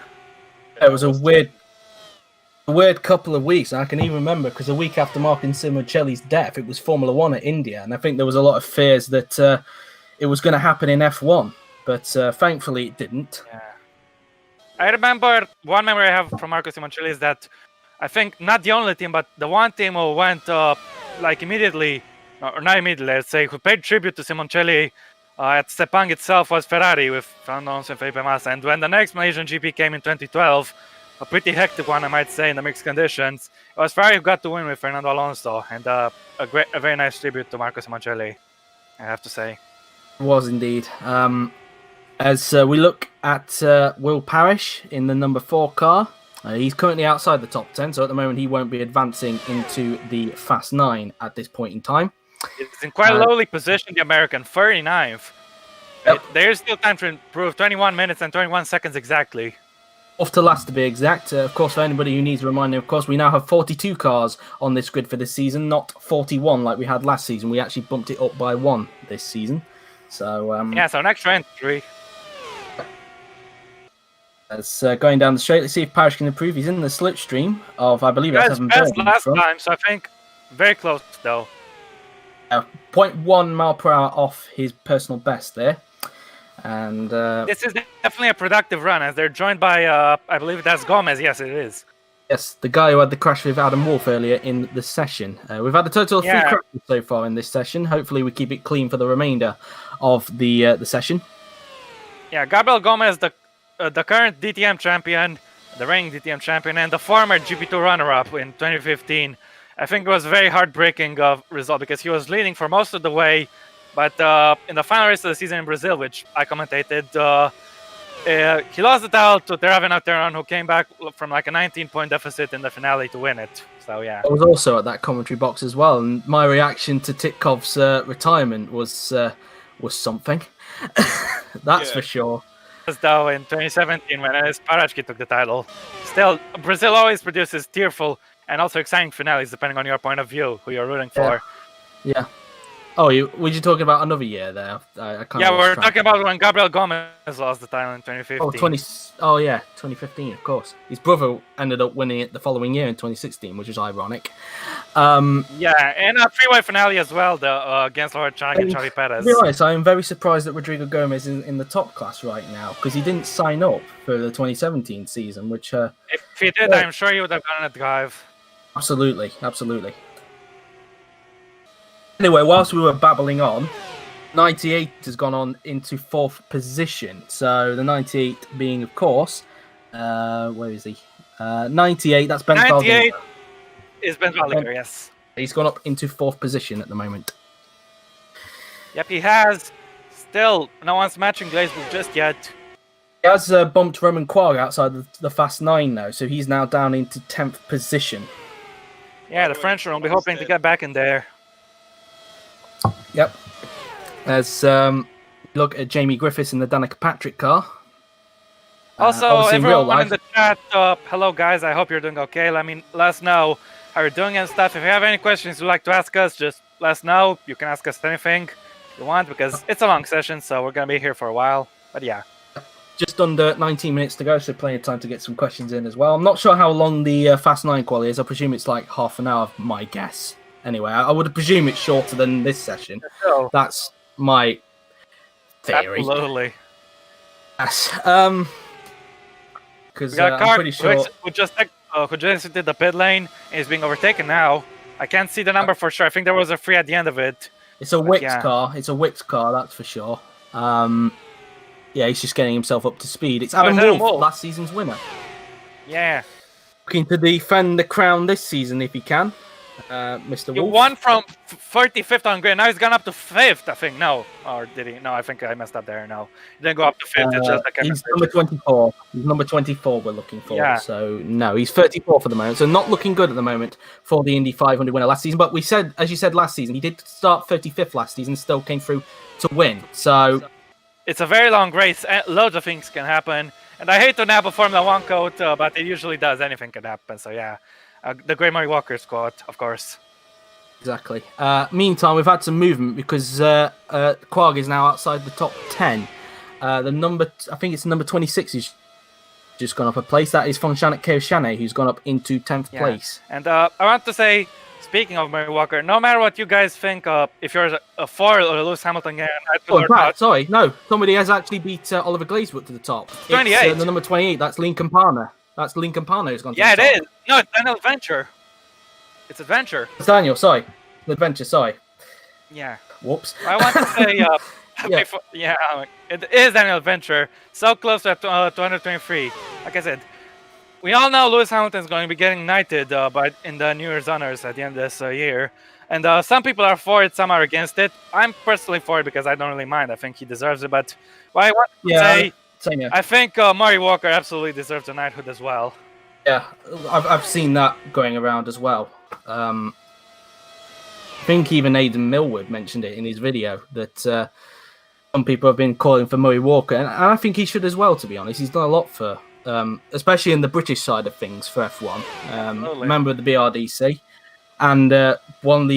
It was a weird a weird couple of weeks. I can even remember because a week after Martin Simoncelli's death, it was Formula One at India, and I think there was a lot of fears that it was going to happen in F1, but thankfully it didn't. Yeah. I remember one memory I have from Marco Simoncelli is that I think not the only team, but the one team who went immediately, or not immediately, let's say, who paid tribute to Simoncelli at Sepang itself was Ferrari with Fernando Alonso and Felipe Massa. And when the next Malaysian GP came in 2012, a pretty hectic one, I might say, in the mixed conditions, it was Ferrari who got to win with Fernando Alonso, and a very nice tribute to Marco Simoncelli, I have to say. It was indeed. As we look at Will Parrish in the number 4 car, he's currently outside the top 10, so at the moment he won't be advancing into the Fast 9 at this point in time. It's in quite a lowly position, the American, 39th. Yep. There's still time to improve, 21 minutes and 21 seconds exactly. Off to last to be exact. Of course, for anybody who needs a reminder, of course, we now have 42 cars on this grid for this season, not 41 like we had last season. We actually bumped it up by 1 this season. So yeah, so an extra entry. As going down the straight, let's see if Parrish can improve. He's in the slipstream of, I believe, that's best last time, so I think very close though. 0.1 mile per hour off his personal best there. And this is definitely a productive run, as they're joined by, I believe that's Gomez. Yes, it is. Yes, the guy who had the crash with Adam Wolf earlier in the session. We've had a total of 3 crashes so far in this session. Hopefully, we keep it clean for the remainder of the session. Yeah, Gabriel Gomez, the current DTM champion, the reigning DTM champion, and the former GP2 runner-up in 2015. I think it was a very heartbreaking result because he was leading for most of the way, but in the final race of the season in Brazil, which I commentated, he lost the title to Teravena Teran, who came back from like a 19-point deficit in the finale to win it. So yeah, I was also at that commentary box as well, and my reaction to Titkov's retirement was something. That's for sure. Though in 2017 when Parachki took the title. Still, Brazil always produces tearful and also exciting finales depending on your point of view, who you're rooting for. Yeah. Oh, were you talking about another year there? I can't we're talking about when Gabriel Gomez lost the title in 2015. Oh, yeah, 2015, of course. His brother ended up winning it the following year in 2016, which is ironic. Yeah, and a three-way finale as well against Lord Chang and Xavi Perez. To be honest, I am very surprised that Rodrigo Gomez is in the top class right now, because he didn't sign up for the 2017 season, which... if he did, I'm sure he would have gotten a drive. Absolutely. Anyway, whilst we were babbling on, 98 has gone on into 4th position. So the 98 being, of course, where is he? 98, that's Ben 98 is Ben Valliger, yes. He's gone up into 4th position at the moment. Yep, he has. Still, no one's matching Glazebrook just yet. He has bumped Roman Quagga outside the Fast 9 now, so he's now down into 10th position. Yeah, the Frenchman will be hoping to get back in there. Yep. As look at Jamie Griffiths in the Danica Patrick car. Also, everyone in the chat, hello guys, I hope you're doing okay. Let us know how you're doing and stuff. If you have any questions you'd like to ask us, just let us know. You can ask us anything you want because it's a long session, so we're going to be here for a while. But yeah. Just under 19 minutes to go, so plenty of time to get some questions in as well. I'm not sure how long the Fast 9 quali is. I presume it's like half an hour, my guess. Anyway, I would presume it's shorter than this session. That's my theory. Absolutely. Yes. Because I'm pretty sure who just did the pit lane and is being overtaken now. I can't see the number for sure. I think there was a free at the end of it. It's a Wix car. It's a Wix car, that's for sure. Yeah, he's just getting himself up to speed. It's Adam Wolf, last season's winner. Yeah. Looking to defend the crown this season if he can. Mr. Wolf. He won from 35th on grid. Now he's gone up to 5th, I think. No. Or did he? No, I think I messed up there. No. He didn't go up to 5th. It's just he's number 24. He's number 24 we're looking for. Yeah. So, no, he's 34 for the moment. So, not looking good at the moment for the Indy 500 winner last season. But we said, as you said last season, he did start 35th last season, still came through to win. So, it's a very long race. Loads of things can happen. And I hate to nab a Formula 1 coat, but it usually does. Anything can happen. So, yeah. The Grey Murray Walker squad, of course. Exactly. Meantime, we've had some movement because Quagga is now outside the top 10. I think it's number 26 is just gone up a place. That is Fonshanek Keoshane, who's gone up into 10th Yeah. place. And I want to say, speaking of Murray Walker, no matter what you guys think, if you're a for or Lewis Hamilton, In fact, sorry, no, somebody has actually beat Oliver Glazebrook to the top. 28. It's, the number 28. That's Lincoln Parner. That's Lincoln Parner who's gone to the top. Yeah, it is. No, it's Daniel Adventure. It's Adventure. It's Daniel, sorry. Adventure, sorry. Yeah. Whoops. I want to say, Yeah. it is Daniel Adventure. So close to 223. Like I said, we all know Lewis Hamilton is going to be getting knighted in the New Year's honors at the end of this year. And some people are for it, some are against it. I'm personally for it because I don't really mind. I think he deserves it. But what I want to say, same here. I think Murray Walker absolutely deserves a knighthood as well. Yeah, I've seen that going around as well. I think even Aidan Millward mentioned it in his video that some people have been calling for Murray Walker, and I think he should as well, to be honest. He's done a lot for, especially in the British side of things, for F1. Member of the BRDC, and one of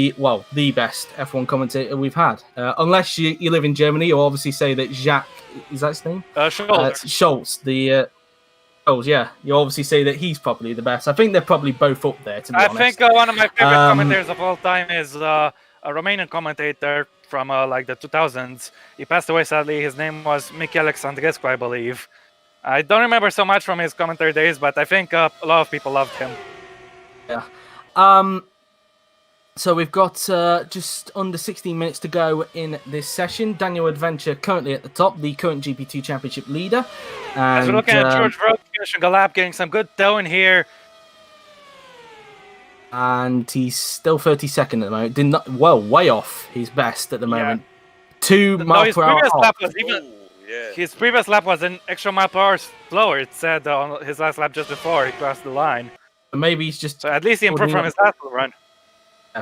the best F1 commentator we've had. Unless you live in Germany, you'll obviously say that Jacques, is that his name? Schultz, yeah. You obviously say that he's probably the best. I think they're probably both up there, to be honest. I think one of my favorite commentators of all time is a Romanian commentator from like the 2000s. He passed away, sadly. His name was Michi Alexandrescu, I believe. I don't remember so much from his commentary days, but I think a lot of people loved him. Yeah. So we've got just under 16 minutes to go in this session. Daniel Adventure currently at the top, the current GP2 Championship leader. And, as we're looking at George Rowe finishing a lap, getting some good dough in here. And he's still 32nd at the moment. Way off his best at the moment. 2 miles per hour off. His previous lap was an extra mile per hour slower, it said on his last lap just before he crossed the line. Maybe he's just... So at least he improved from his last run.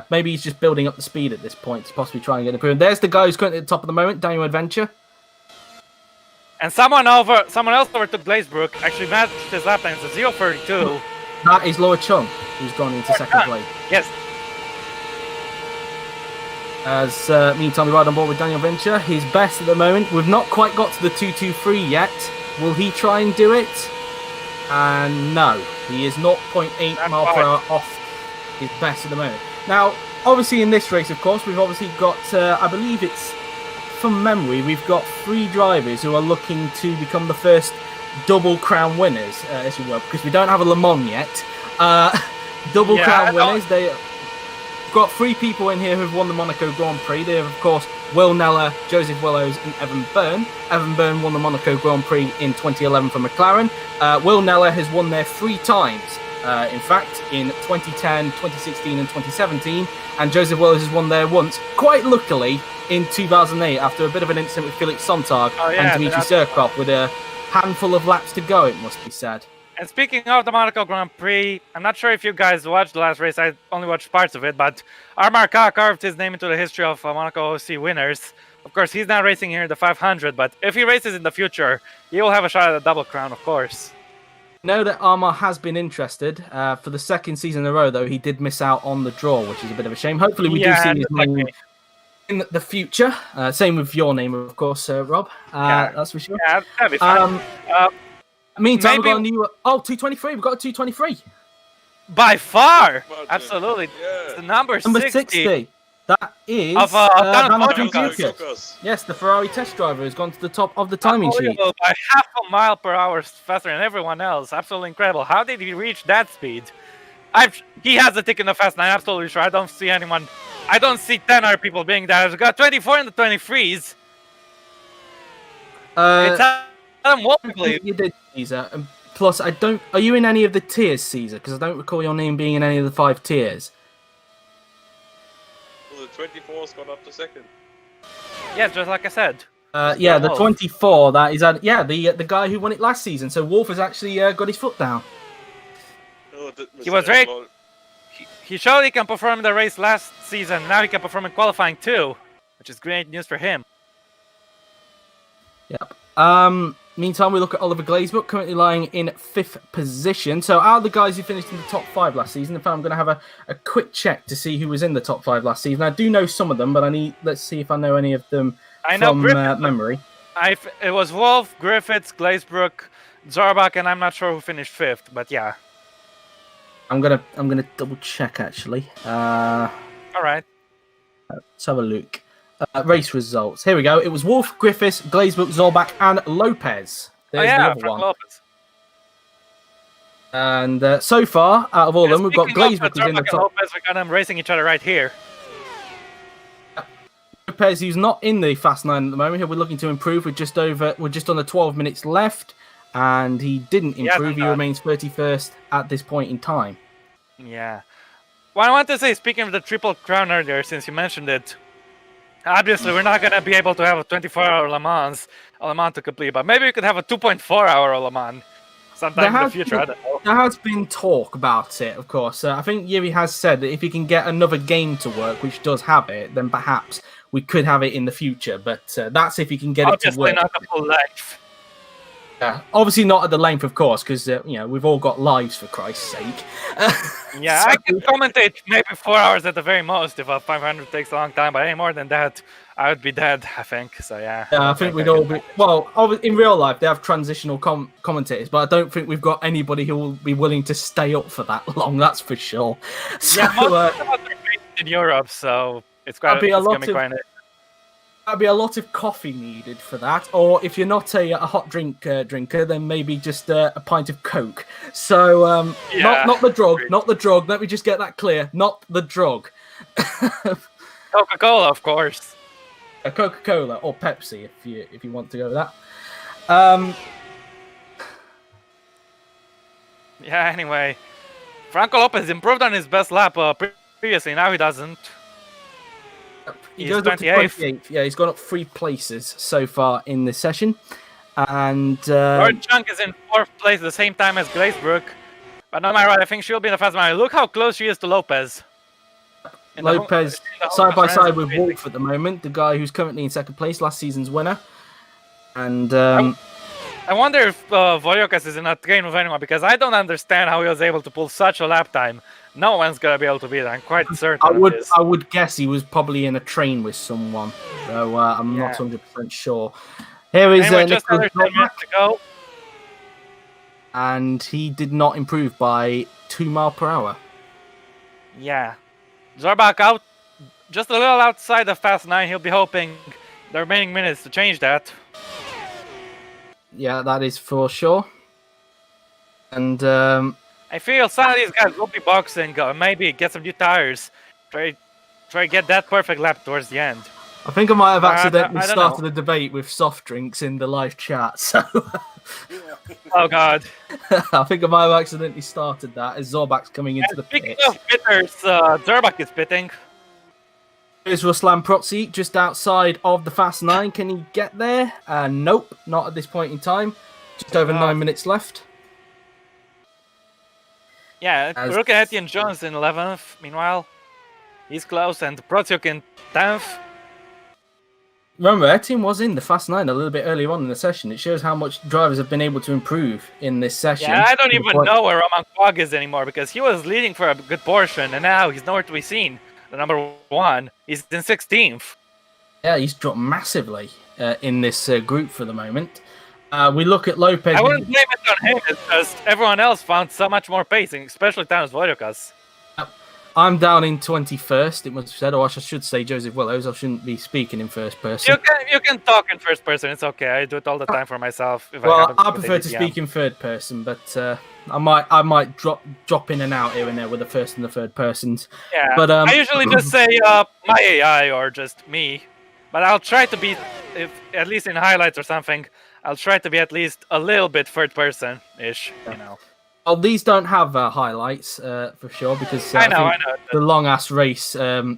Maybe he's just building up the speed at this point to possibly try and get improved. There's the guy who's currently at the top of the moment, Daniel Adventure. And someone else overtook Glazebrook, actually matched his lap time to 0.32. That is Laura Chung, who's gone into second place. Yes. As meantime, we ride on board with Daniel Adventure. His best at the moment. We've not quite got to the 2.23 yet. Will he try and do it? And no, he is 0.8 mile per hour off his best at the moment. Now, obviously in this race, of course, we've obviously got, I believe it's, from memory, we've got 3 drivers who are looking to become the first double crown winners, as you will, because we don't have a Le Mans yet. Double crown winners. They've got 3 people in here who've won the Monaco Grand Prix. They have, of course, Will Neller, Joseph Willows, and Evan Byrne. Evan Byrne won the Monaco Grand Prix in 2011 for McLaren. Will Neller has won there 3 times. In fact, in 2010, 2016 and 2017, and Joseph Willows has won there once, quite luckily, in 2008, after a bit of an incident with Felix Sontag and Dmitry Surkov, with a handful of laps to go, it must be said. And speaking of the Monaco Grand Prix, I'm not sure if you guys watched the last race, I only watched parts of it, but Armar Ka carved his name into the history of Monaco OC winners. Of course, he's not racing here in the 500, but if he races in the future, he will have a shot at a double crown, of course. Know that Armar has been interested for the 2nd season in a row, though he did miss out on the draw, which is a bit of a shame. Hopefully, we do see his name in the future. Same with your name, of course, Rob. That's for sure. Yeah, that'd be fine. Meantime, we've got a new 223. We've got a 223 by far. Absolutely, it's the number 60. That is of Yes, the Ferrari test driver has gone to the top of the timing sheet. By half a mile per hour faster than everyone else. Absolutely incredible. How did he reach that speed? He has a tick in the Fast 9, absolutely sure. I don't see 10 other people being that. We've got 24 in the 23s. It's unbelievable. You did, Caesar. And plus, are you in any of the tiers, Caesar? Because I don't recall your name being in any of the 5 tiers. 24's gone up to 2nd. Yeah, just like I said. The 24. That is, the guy who won it last season. So Wolf has actually got his foot down. He was very. He showed he can perform in the race last season. Now he can perform in qualifying too, which is great news for him. Yep. Meantime, we look at Oliver Glazebrook, currently lying in 5th position. So out of the guys who finished in the top 5 last season, in fact, I'm going to have a quick check to see who was in the top 5 last season. I do know some of them, but let's see if I know any of them from memory. It was Wolf, Griffiths, Glazebrook, Zorbach, and I'm not sure who finished 5th, but yeah. I'm gonna double check actually. All right. Let's have a look. Race results. Here we go. It was Wolf, Griffiths, Glazebrook, Zorbach, and Lopez. There's the other Frank one. Lopez. And so far, out of all of them, we've got Glazebrook who's in the Zorbach and top. Lopez, we got them racing each other right here. Lopez, who's not in the Fast 9 at the moment, he'll be looking to improve. We're just on the 12 minutes left, and he didn't improve. He remains 31st at this point in time. Yeah. Well, I want to say, speaking of the Triple Crown earlier, since you mentioned it, obviously we're not going to be able to have a 24-hour Le Mans to complete, but maybe we could have a 2.4-hour Le Mans sometime in the future. I don't know. There has been talk about it, of course. I think Yuri has said that if he can get another game to work, which does have it, then perhaps we could have it in the future. But that's if he can get it to work. Obviously not the full length. Yeah, obviously not at the length, of course, because we've all got lives, for Christ's sake. Yeah, I can commentate maybe 4 hours at the very most if a 500 takes a long time, but any more than that, I would be dead, I think. So yeah. I think we'd all be. Well, in real life, they have transitional commentators, but I don't think we've got anybody who will be willing to stay up for that long. That's for sure. So, yeah, most of us are based in Europe, so it's quite. That'd be a lot of coffee needed for that, or if you're not a hot drink drinker, then maybe just a pint of Coke. So, not the drug, not the drug. Let me just get that clear. Not the drug. Coca-Cola, of course. A Coca-Cola or Pepsi, if you want to go with that. Yeah. Anyway, Franco Lopez improved on his best lap previously. Now he doesn't. He goes up to 28th. Yeah, he's gone up 3 places so far in this session. And Lord Chunk is in 4th place at the same time as Glazebrook. But no matter what, I think she'll be in the fast line. Look how close she is to Lopez. Lopez side by side with Wolf at the moment, the guy who's currently in 2nd place, last season's winner. And I wonder if Voyokas is in a train with anyone, because I don't understand how he was able to pull such a lap time. No one's gonna be able to beat it. I'm quite certain. I would guess he was probably in a train with someone, so I'm not 100% sure. Here is just another 10 minutes to go, and he did not improve by 2 miles per hour. Yeah, Zorbach out, just a little outside the fast 9. He'll be hoping the remaining minutes to change that. Yeah, that is for sure. And I feel some of these guys will be boxing, maybe get some new tires, try get that perfect lap towards the end. I think I might have accidentally started a debate with soft drinks in the live chat, so... Oh god. I think I might have accidentally started that as Zorbach's coming into the pit. Speaking of bitters, Zorbach is pitting. Here's Ruslan Protsi just outside of the Fast 9. Can he get there? Nope, not at this point in time. Just over 9 minutes left. Yeah, we're looking at Etienne Jones in 11th. Meanwhile, he's close, and Protsiuk in 10th. Remember, Etienne was in the Fast 9 a little bit earlier on in the session. It shows how much drivers have been able to improve in this session. Yeah, I don't even know where Roman Quag is anymore, because he was leading for a good portion, and now he's nowhere to be seen. The number 1, he's in 16th. Yeah, he's dropped massively in this group for the moment. We look at Lopez. I wouldn't blame it on him. It's just everyone else found so much more pacing, especially Tanis Voyokas. I'm down in 21st, it must be said, or I should say Joseph Willows. I shouldn't be speking in first person. You can talk in first person. It's okay. I do it all the time for myself. I prefer to speak in third person, but I might drop in and out here and there with the first and the third persons. Yeah, but I usually just say my AI or just me, but I'll try to be, if at least in highlights or something, I'll try to be at least a little bit third person-ish, you know. Well, these don't have highlights for sure, because I know. The long-ass race, I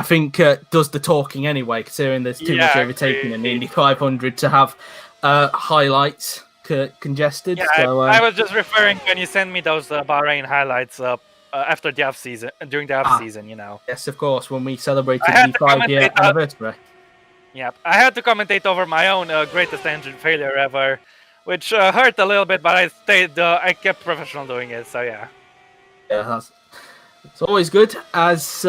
think, does the talking anyway, considering there's too much overtaking in the Indy 500 to have highlights congested. Yeah, so, I was just referring when you send me those Bahrain highlights after the off-season, during the off-season, you know. Yes, of course, when we celebrated the 5-year anniversary. Yeah, I had to commentate over my own greatest engine failure ever, which hurt a little bit, but I kept professional doing it, so yeah. Yeah, it's always good. As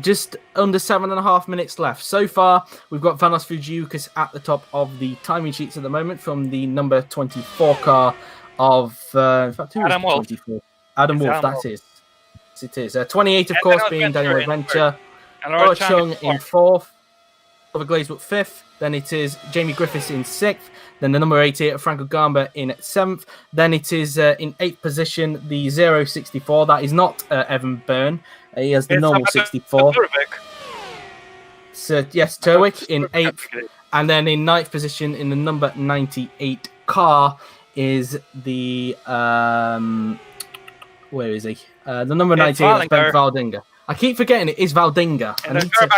just under 7.5 minutes left. So far, we've got Vanos Fujiokas at the top of the timing sheets at the moment from the number 24 car of, in fact, who is Adam the Wolf. 24? Adam It's Wolf, Adam that Wolf. is. Yes, it is. 28, of And course, Daniel being Daniel Adventure in Adventure. And Laura Chung Chung in 4th. Oliver Glazebrook 5th. Then it is Jamie Griffiths in 6th. Then the number 88, Franco Gamba, in 7th. Then it is in 8th position, the 064. That is not Evan Byrne. He has the normal 64. So, yes, Turwick in 8th. And then in 9th position, in the number 98 car, is the... where is he? The number 98 is Ben Valdinga. I keep forgetting it is Valdinga. And the car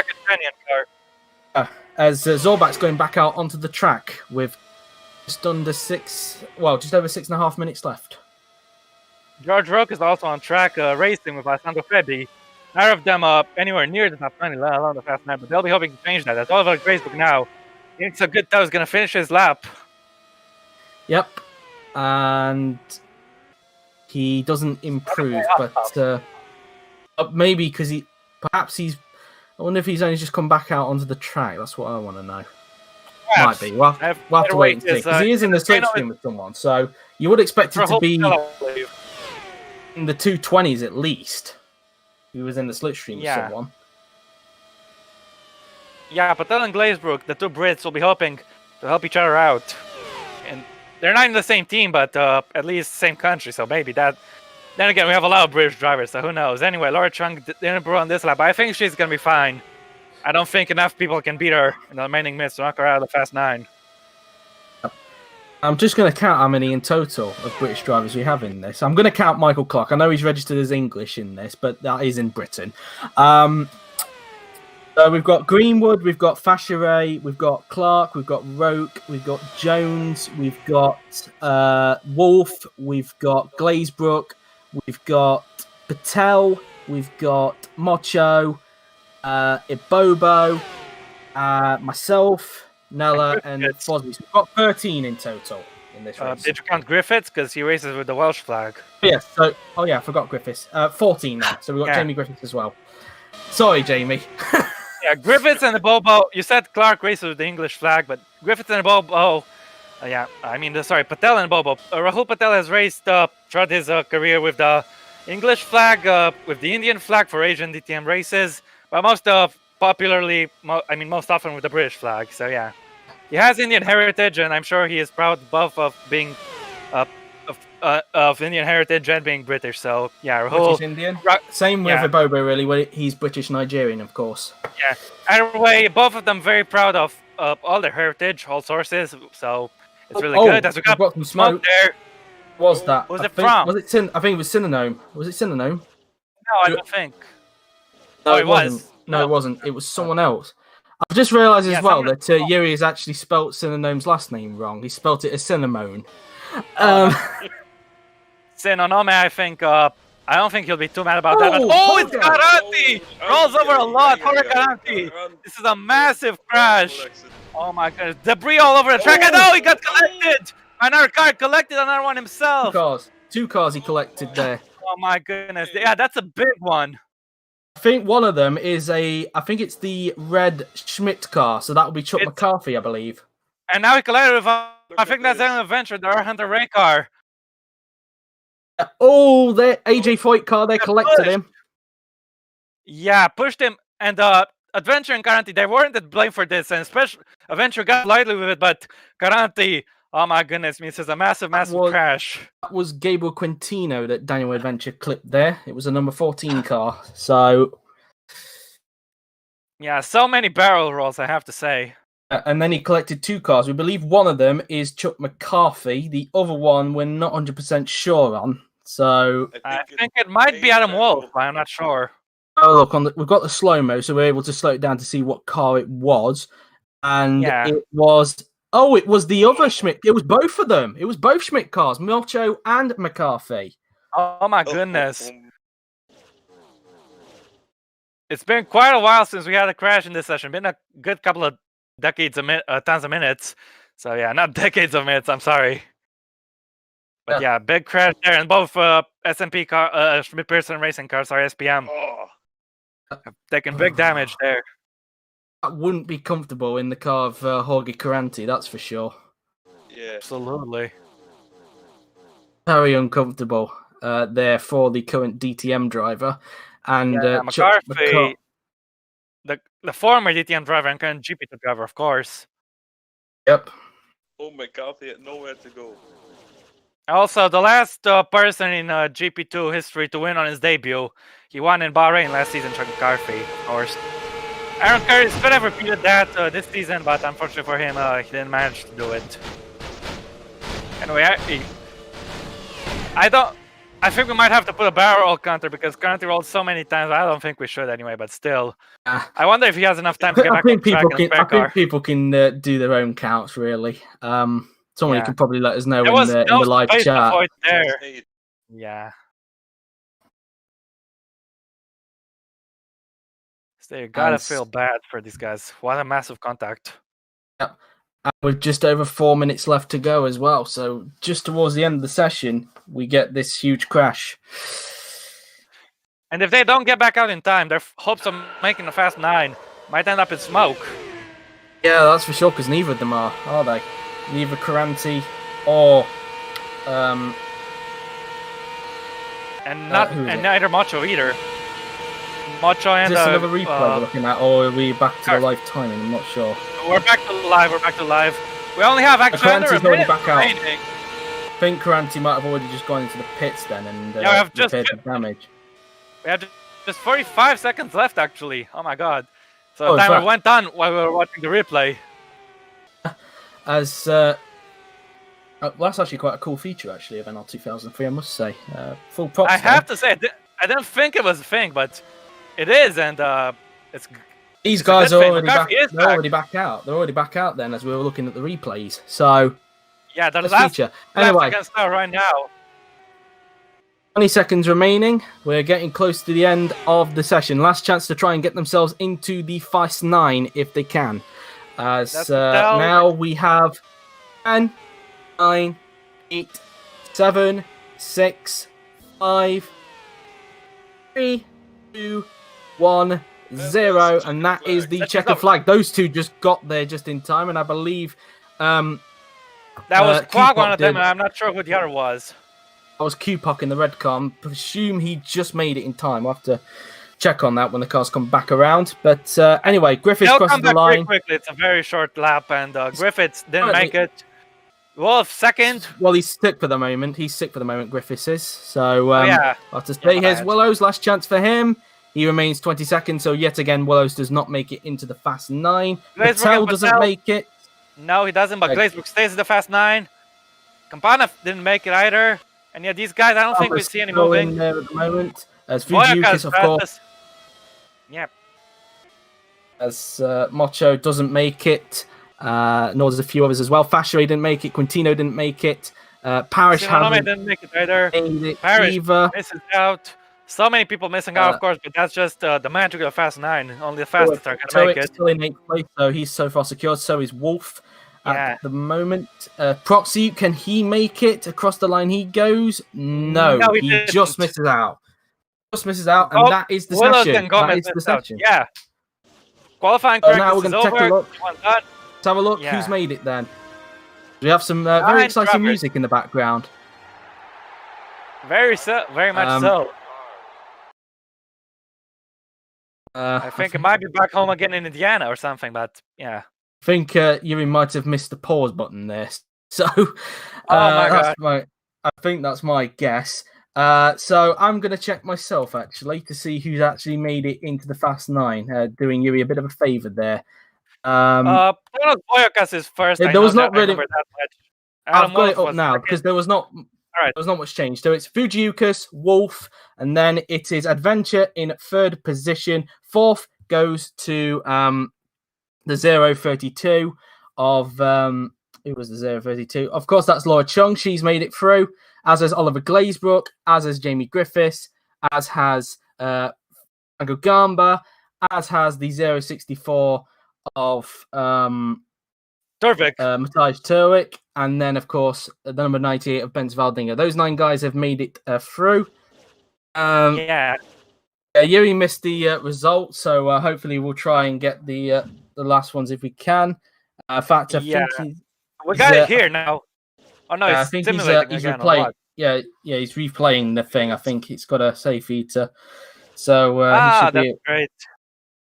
as Zorbac's going back out onto the track with just under just over 6.5 minutes left. George Roque is also on track racing with Alessandro Febbi. Neither of them anywhere near the top 20, let alone the fast 9, but they'll be hoping to change that. That's all about Facebook now. It's a good that was going to finish his lap. Yep. And he doesn't improve, but maybe because I wonder if he's only just come back out onto the track. That's what I want to know. Perhaps. Might be. We'll have to wait and see. Because he is in the slipstream with someone, so you would expect him to be in the 220s at least. He was in the slipstream with someone. Yeah, Patel and Glazebrook, the two Brits, will be hoping to help each other out. And they're not in the same team, but at least same country, so maybe that... Then again, we have a lot of British drivers, so who knows. Anyway, Laura Chung didn't improve on this lap, but I think she's going to be fine. I don't think enough people can beat her in the remaining minutes to knock her out of the fast 9. I'm just going to count how many in total of British drivers we have in this. I'm going to count Michael Clark. I know he's registered as English in this, but that is in Britain. So we've got Greenwood, we've got Fasheray, we've got Clark, we've got Roque, we've got Jones, we've got Wolf, we've got Glazebrook, we've got Patel, we've got Mocho, Ibobo, myself, Nella, and Fosby. So we've got 13 in total in this race. Did you count Griffiths? Because he races with the Welsh flag. Yes. So, I forgot Griffiths. 14 now. So we've got Jamie Griffiths as well. Sorry, Jamie. Yeah, Griffiths and Ibobo. You said Clark races with the English flag, but Griffiths and Ibobo. Patel and Ibobo. Rahul Patel has raced throughout his career with the English flag, with the Indian flag for Asian DTM races, but most often with the British flag. So yeah, he has Indian heritage, and I'm sure he is proud both of being of Indian heritage and being British. So yeah, British Indian. Same with Ibobo, really. Where he's British Nigerian, of course. Yeah. Either way, both of them very proud of all their heritage, all sources. So it's really good. As we got some smoke there. Was that? Was it from? Was it? I think it was Synonym. Was it Synonym? No, I don't think. No, it was. No, it wasn't. It was someone else. I've just realised as well that Yuri has actually spelt Synonyme's last name wrong. He spelt it as Cinnamon. Synonome, I think. I don't think he'll be too mad about that. But, it's Garanti! Rolls over a lot. Jorge Garanti. This is a massive crash. Oh my goodness. Debris all over the track. And he got collected. Another car collected another one himself. Two cars he collected there. Oh my goodness. Yeah, that's a big one. I think one of them is I think it's the red Schmidt car, so that will be Chuck McCarthy, I believe. And now he collided with, I think that's an adventure, the Hunter Ray car. Oh, the AJ Foyt car, they collected him. Yeah, pushed him, and Adventure and Garanti, they weren't to blame for this, and especially Adventure got lightly with it, but Garanti, oh my goodness, this is a massive crash. That was Gabriel Quintino that Daniel Adventure clipped there. It was a number 14 car, so... Yeah, so many barrel rolls, I have to say. And then he collected two cars. We believe one of them is Chuck McCarthy. The other one we're not 100% sure on. So I think it might be Adam Wolf, but I'm not sure. Oh, look, we've got the slow-mo, so we're able to slow it down to see what car it was. And it was... Oh, it was the other Schmidt. It was both of them. It was both Schmidt cars, Milcho and McCarthy. Oh my goodness. It's been quite a while since we had a crash in this session. Been a good couple of decades tons of minutes. So yeah, not decades of minutes, I'm sorry. But yeah, big crash there, and both SMP car, Schmidt Pearson racing cars are SPM. Taking big damage there. That wouldn't be comfortable in the car of Jorge Caranti, that's for sure. Yeah. Absolutely. Very uncomfortable there for the current DTM driver. And McCarthy, the former DTM driver and current GP2 driver, of course. Yep. Oh, McCarthy had nowhere to go. Also, the last person in GP2 history to win on his debut. He won in Bahrain last season, Chuck McCarthy, of course. Aaron Curtis could have repeated that this season, but unfortunately for him, he didn't manage to do it. Anyway, I think we might have to put a barrel roll counter because Currently rolled so many times. I don't think we should anyway, but still. I wonder if he has enough time to get back on track in the spare car. I think people can do their own counts, really. Someone can probably let us know in the live chat. There. Yeah. So you gotta feel bad for these guys. What a massive contact. Yep. With just over 4 minutes left to go as well. So just towards the end of the session, we get this huge crash. And if they don't get back out in time, their hopes of making a fast 9 might end up in smoke. Yeah, that's for sure, because neither of them are they? Neither Caranti or... and neither Macho either. Macho and... Is this another replay we're looking at, or are we back to the live timing? I'm not sure. We're back to live. We only have actually under a minute remaining. I think Caranti might have already just gone into the pits then and repaired the damage. We have just 45 seconds left, actually. Oh my god. So the timer went on while we were watching the replay. Well, that's actually quite a cool feature, actually, of NL 2003, I must say. Full props. I have to say, I didn't think it was a thing, but it is, and it's... These guys are already back out. They're already back out then, as we were looking at the replays. So, yeah, the last feature. Anyway, can start right now. 20 seconds remaining. We're getting close to the end of the session. Last chance to try and get themselves into the Fast 9 if they can. As now we have 10, 9, 8, 7, 6, 5, 3, 2, 1, 0, and that is the checkered flag. Those two just got there just in time, and I believe that was Quag, one of them, and I'm not sure who the other was. That was Kupok in the red car. I presume he just made it in time. We'll have to check on that when the cars come back around. But anyway, Griffiths crosses the line. Very quickly. It's a very short lap, and Griffiths didn't make it. Wolf second. Well, he's sick for the moment. Griffiths is. So I'll have to say, here's Willows. Last chance for him. He remains 20 seconds. So yet again, Willows does not make it into the Fast 9. Patel doesn't make it. No, he doesn't. But Glazebrook stays in the Fast 9. Kampana didn't make it either. And yeah, these guys, I don't think we see any moving. There at the moment. As Fujiukas, of course. Yeah. As Mocho doesn't make it. Nor does a few others as well. Fashere didn't make it. Quintino didn't make it. Parish didn't make it either. Parish misses out. So many people missing out, of course, but that's just the magic of Fast 9. Only the fastest are going to make it. Still in 8th place, so he's so far secured. So is Wolf at the moment. Proxy, can he make it? Across the line he goes. No, he just misses out. And that is the session. That is the session. Yeah. Qualifying practice now we're going to take a look. Let's have a look. Yeah. Who's made it then? We have some very exciting music in the background. Very much so. I think it might be back home again in Indiana or something, but yeah. I think Yuri might have missed the pause button there. So I think that's my guess. So I'm going to check myself, actually, to see who's actually made it into the Fast 9, doing Yuri a bit of a favour there. Boyakas is first. There was not really... I've got it up now, because there was not much change. So it's Fujiukas, Wolf, and then it is Adventure in 3rd position. 4th goes to the 032 of... who was the 032? Of course, that's Laura Chung. She's made it through, as has Oliver Glazebrook, as has Jamie Griffiths, as has Franco Gamba, as has the 064 of Matthias Turwick, and then, of course, the number 98 of Benz Valdinger. Those 9 guys have made it through. Yeah. Yuri missed the result, so hopefully we'll try and get the last ones if we can. In fact, I think we got it here now. Oh no, I it's think simulating he's again, or replaying. what? Yeah, he's replaying the thing. I think it's got a save feature, so he should that's be. great.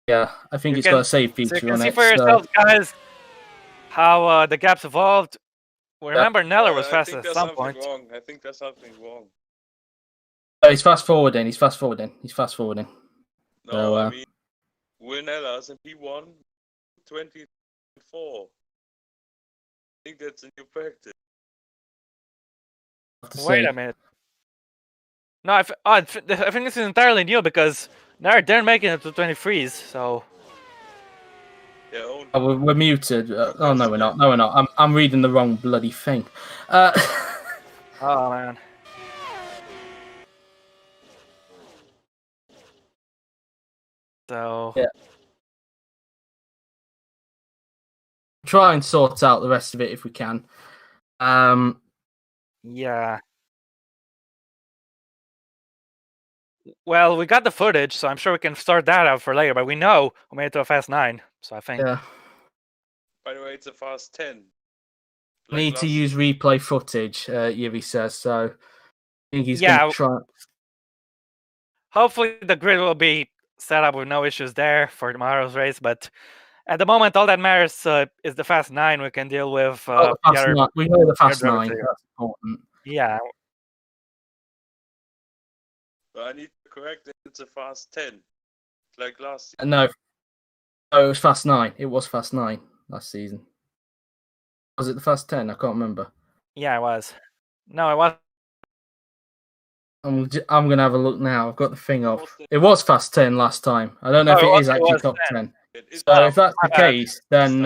Yeah, I think You it's got can- a save So feature you can on see it. for yourselves, guys, how the gaps evolved. Remember, Neller was I fast think at there's some something point. wrong. I think there's something wrong. Oh, he's fast forwarding. No, So, I mean, Winnellas and he won 24. I think that's a new practice. Wait a minute. No, I think this is entirely new because they're making it to 23s, so. Yeah, only. Oh, we're muted. Oh no, we're not. No, we're not. I'm reading the wrong bloody thing. Oh man. So. Yeah. Try and sort out the rest of it if we can. Yeah. Well, we got the footage, so I'm sure we can start that out for later. But we know we made it to a fast 9, so I think. Yeah. By the way, it's a fast 10. Like need to use replay footage, Yuri says. So I think he's going to try. Hopefully, the grid will be set up with no issues there for tomorrow's race. But at the moment, all that matters is the fast 9 we can deal with. We know the fast 9. That's important. Yeah. But I need to correct it. It's a fast 10. Like last year. No, it was fast 9. It was fast 9 last season. Was it the fast 10? I can't remember. Yeah, it was. No, it was. I'm gonna have a look now. I've got the thing off. It was fast 10 last time. I don't know if it is actually top 10. So if that's the case, then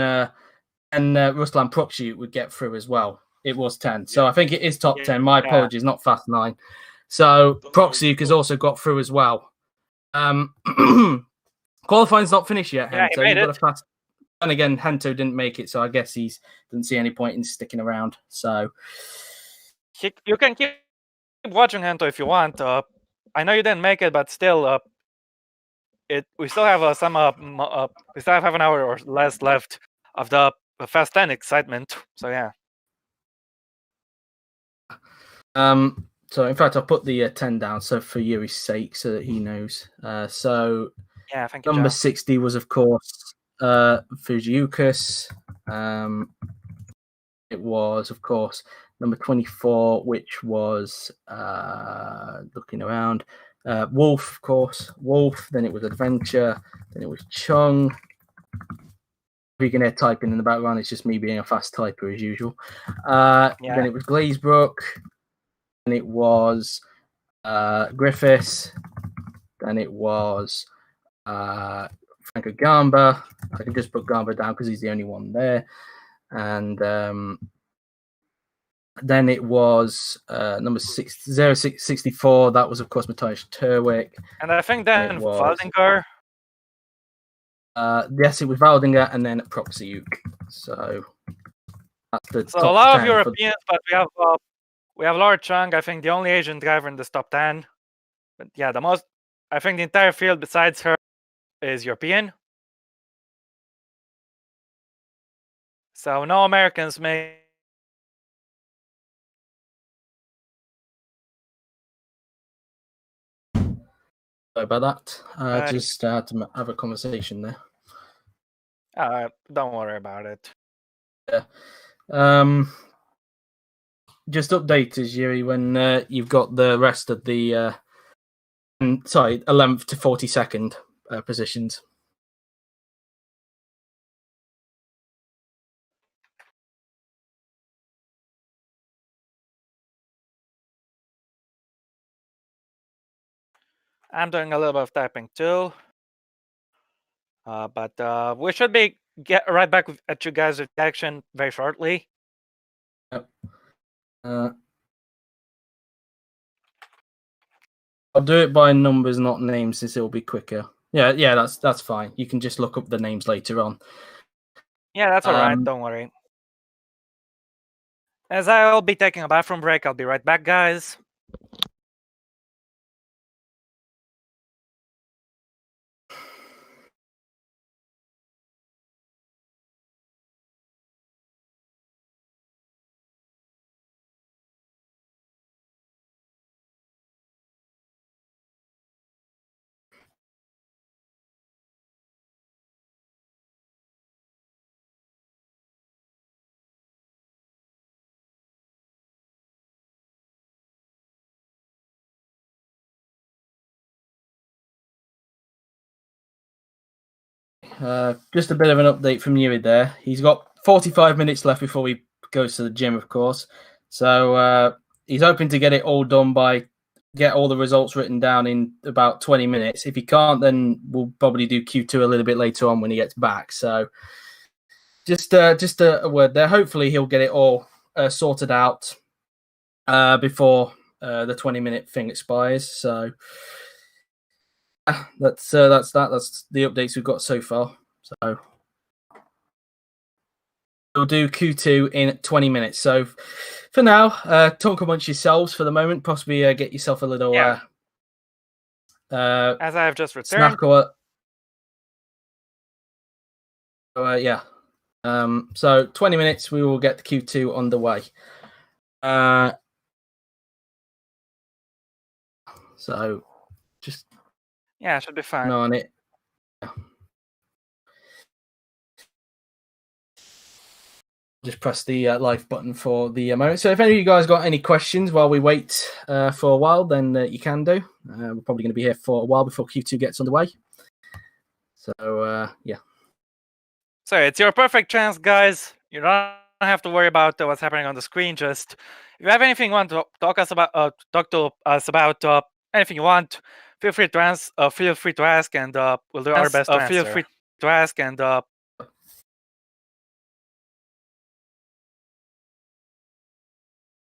Ruslan Prokshut would get through as well. It was 10. So I think it is top 10. My apologies, not fast 9. So Prokshut has also got through as well. Qualifying's not finished yet, Hento. Yeah, You've got a fast. And again, Hento didn't make it, so I guess he didn't see any point in sticking around. So you can keep watching Hento if you want. I know you didn't make it, but still, we still have we still have half an hour or less left of the Fast 10 excitement. So yeah. So in fact, I'll put the 10 down so for Yuri's sake, so that he knows. So yeah, thank you, number John. 60 was of course Fujiukas. It was of course number 24, which was looking around. Wolf, of course. Wolf. Then it was Adventure. Then it was Chung. If you can hear typing in the background, it's just me being a fast typer as usual. Then it was Glazebrook. Then it was Griffiths. Then it was Franco Gamba. I can just put Gamba down because he's the only one there. And then it was number 0664. That was, of course, Matthias Terwick. And I think then Valdinger. Yes, it was Valdinger and then Prokshut. So that's the top a lot of Europeans, but we have Laura Chung. I think the only Asian driver in this top 10. But yeah, I think the entire field besides her is European. So no Americans may. Sorry about that. Just had to have a conversation there. Don't worry about it. Yeah. Just update us, Yuri, when you've got the rest of the 11th to 42nd positions. I'm doing a little bit of typing too. But we should get right back at you guys with action very shortly. Yep. I'll do it by numbers, not names, since it'll be quicker. Yeah, that's fine. You can just look up the names later on. Yeah, that's all right. Don't worry. As I'll be taking a bathroom break, I'll be right back, guys. just a bit of an update from Newey there. He's got 45 minutes left before he goes to the gym, of course. So he's hoping to get it all done get all the results written down in about 20 minutes. If he can't, then we'll probably do Q2 a little bit later on when he gets back. So just a word there. Hopefully he'll get it all sorted out before the 20-minute thing expires. So that's that. That's the updates we've got so far. So we'll do Q2 in 20 minutes. So for now, talk amongst yourselves for the moment. Possibly get yourself a little as I have just returned. snack or so 20 minutes, we will get the Q2 underway. So just it should be fine. on it. Just press the live button for the moment. So if any of you guys got any questions while we wait for a while, then you can do. We're probably going to be here for a while before Q2 gets underway. So yeah. So it's your perfect chance, guys. You don't have to worry about what's happening on the screen. Just if you have anything you want to talk to us about, anything you want, feel free to ask, and we'll do our best to answer. Feel free to ask, and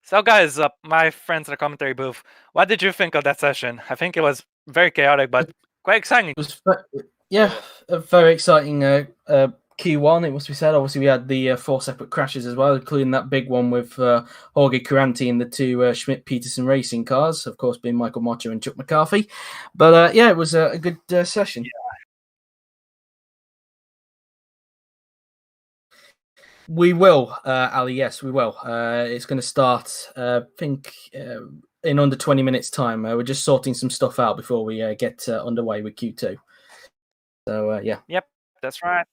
so, guys, my friends in the commentary booth, what did you think of that session? I think it was very chaotic, but quite exciting. It was, a very exciting Q1, it must be said. Obviously, we had the 4 separate crashes as well, including that big one with Jorge Curanti and the 2 Schmidt-Peterson racing cars, of course, being Michael Motter and Chuck McCarthy. But it was a good session. Yeah. We will, Ali. Yes, we will. It's going to start, I think, in under 20 minutes' time. We're just sorting some stuff out before we get underway with Q2. So, yeah. Yep, that's right.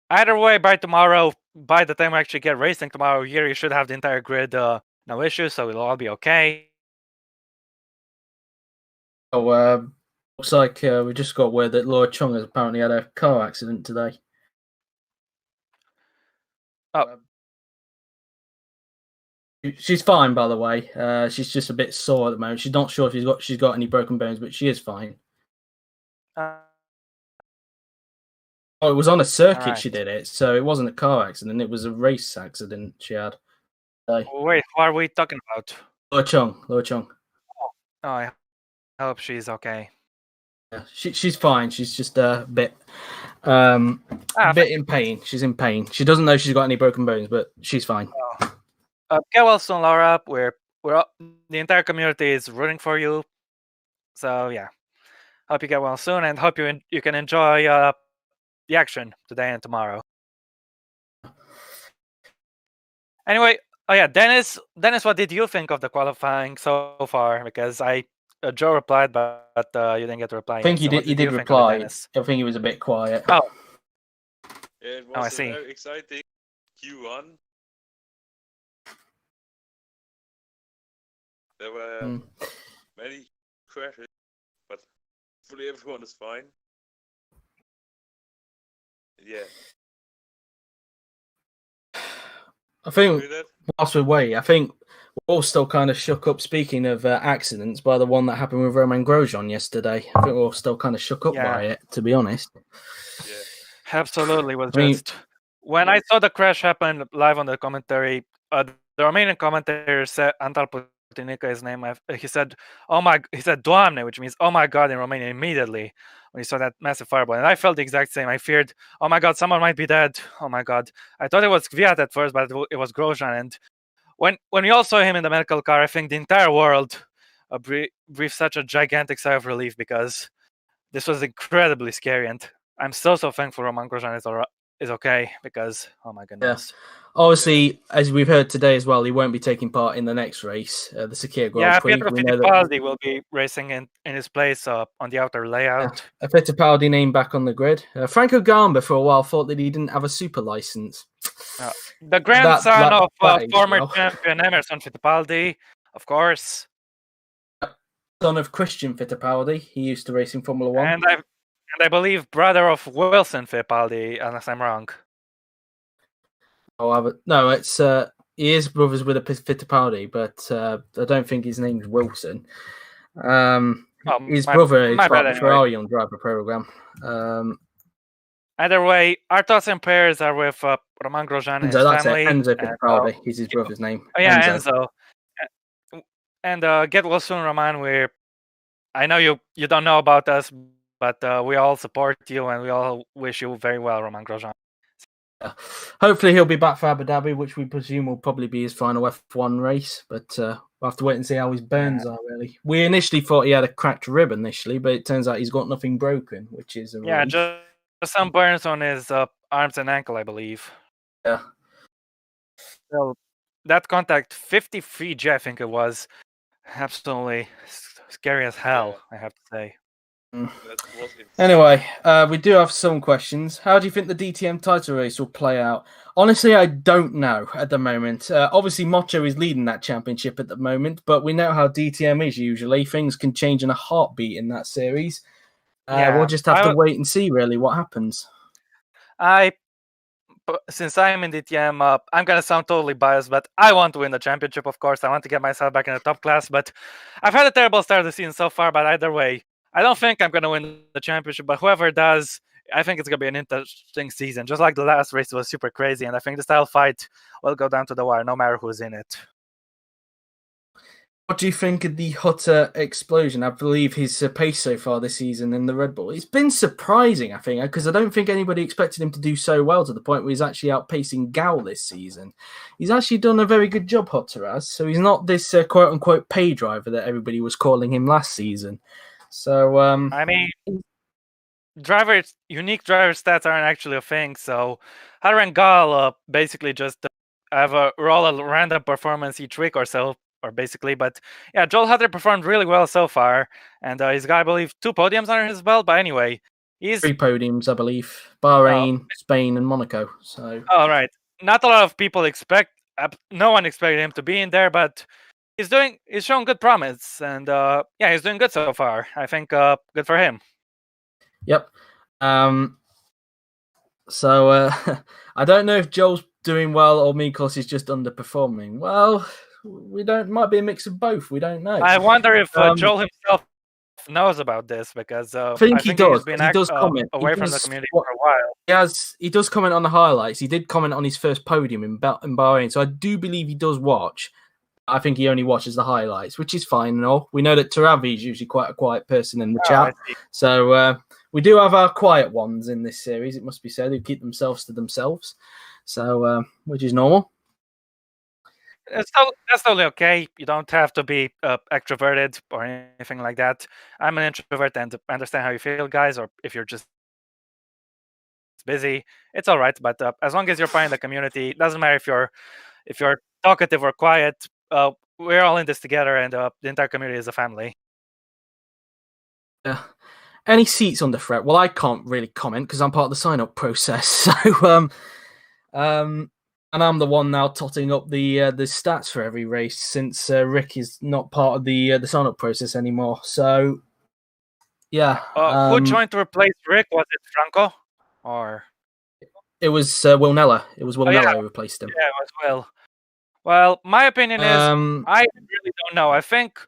Either way, by the time we actually get racing tomorrow here, you should have the entire grid, no issues, so it'll all be okay. Oh, looks like we just got word that Laura Chung has apparently had a car accident today. Oh. She's fine, by the way. She's just a bit sore at the moment. She's not sure if she's got any broken bones, but she is fine. It was on a circuit she did it, so it wasn't a car accident. It was a race accident she had. Wait, what are we talking about? Laura Chung. Oh, I hope she's okay. Yeah, she's fine. She's just a bit in pain. She's in pain. She doesn't know she's got any broken bones, but she's fine. Get well soon, Laura. We're the entire community is rooting for you. So yeah, hope you get well soon, and hope you can enjoy the action today and tomorrow. Anyway, Dennis, what did you think of the qualifying so far? Because Joe replied, but you didn't get to reply. I think he did reply. I think he was a bit quiet. Oh, yeah, it was I see. Very exciting Q1. There were many crashes, but hopefully everyone is fine. Yeah. I think whilst we're away, I think we're all still kind of shook up, speaking of accidents, by the one that happened with Romain Grosjean yesterday. I think we're all still kind of shook up by it, to be honest. Yeah. Absolutely. When I saw the crash happen live on the commentary, the Romanian commentator said, Antal Putica, his name, he said, Doamne, which means, oh my God, in Romanian immediately when he saw that massive fireball. And I felt the exact same. I feared, oh my God, someone might be dead. Oh my God. I thought it was Kvyat at first, but it was Grosjean. And when we all saw him in the medical car, I think the entire world breathed such a gigantic sigh of relief, because this was incredibly scary. And I'm so thankful Romain Grosjean is okay, because, oh my goodness. Yeah. Obviously, as we've heard today as well, he won't be taking part in the next race, the Sakir Grand Prix. Pietro Fittipaldi will be racing in his place on the outer layout. Fittipaldi named back on the grid. Franco Gamba for a while thought that he didn't have a super license. The grandson of former champion Emerson Fittipaldi, of course. Son of Christian Fittipaldi. He used to race in Formula One. And I believe brother of Wilson Fittipaldi, unless I'm wrong. Oh, no, it's he is brothers with a Fittipaldi, but I don't think his name's Wilson. His brother is part of the Ferrari Young Driver program. Either way, our thoughts and prayers are with Romain Grosjean and his family. Enzo Fittipaldi is his brother's name. Oh yeah, Enzo. And get well soon, Romain. I know you don't know about us, but we all support you and we all wish you very well, Romain Grosjean. Hopefully he'll be back for Abu Dhabi, which we presume will probably be his final F1 race, but we'll have to wait and see how his burns are, really. We initially thought he had a cracked rib initially, but it turns out he's got nothing broken, which is a relief. Just some burns on his arms and ankle, I believe. Yeah. So that contact 53G, I think it was, absolutely scary as hell, I have to say. Anyway, we do have some questions. How do you think the DTM title race will play out? Honestly, I don't know at the moment. Obviously, Mocho is leading that championship at the moment, but we know how DTM is usually. Things can change in a heartbeat in that series. We'll just have to wait and see, really, what happens. Since I'm in DTM, I'm going to sound totally biased, but I want to win the championship, of course. I want to get myself back in the top class, but I've had a terrible start of the season so far, but either way, I don't think I'm going to win the championship, but whoever does, I think it's going to be an interesting season. Just like the last race was super crazy, and I think the style fight will go down to the wire, no matter who's in it. What do you think of the Hutter explosion? I believe his pace so far this season in the Red Bull. It's been surprising, I think, because I don't think anybody expected him to do so well to the point where he's actually outpacing Gal this season. He's actually done a very good job, Hutter has. So he's not this quote-unquote pay driver that everybody was calling him last season. So, I mean, unique driver stats aren't actually a thing. So, Hutter and Gal basically just have a random performance each week or so, or basically. But yeah, Joel Hutter performed really well so far, and he's got, I believe, 2 podiums under his belt. But anyway, he's 3 podiums, I believe: Bahrain, Spain, and Monaco. So, right. Not a lot of people no one expected him to be in there, but he's shown good promise, and he's doing good so far. I think good for him. Yep. So I don't know if Joel's doing well or Miklos is just underperforming. Well, might be a mix of both. We don't know. I wonder if Joel himself knows about this, because I think he does. He does comment away from the community for a while. He does comment on the highlights. He did comment on his first podium in Bahrain, so I do believe he does watch. I think he only watches the highlights, which is fine and all. We know that Taravi is usually quite a quiet person in the chat. So we do have our quiet ones in this series, it must be said, who keep themselves to themselves. So, which is normal. That's totally okay. You don't have to be extroverted or anything like that. I'm an introvert and I understand how you feel, guys, or if you're just busy, it's all right. But as long as you're part of the community, it doesn't matter if you're talkative or quiet. We're all in this together, and the entire community is a family. Yeah. Any seats under threat? Well, I can't really comment because I'm part of the sign-up process. So, and I'm the one now totting up the stats for every race since Rick is not part of the sign-up process anymore. So, yeah. Who joined to replace Rick? Was it Franco, or it was Will Neller? It was Will Neller who replaced him. Yeah, it was Will. Well, my opinion is I really don't know. I think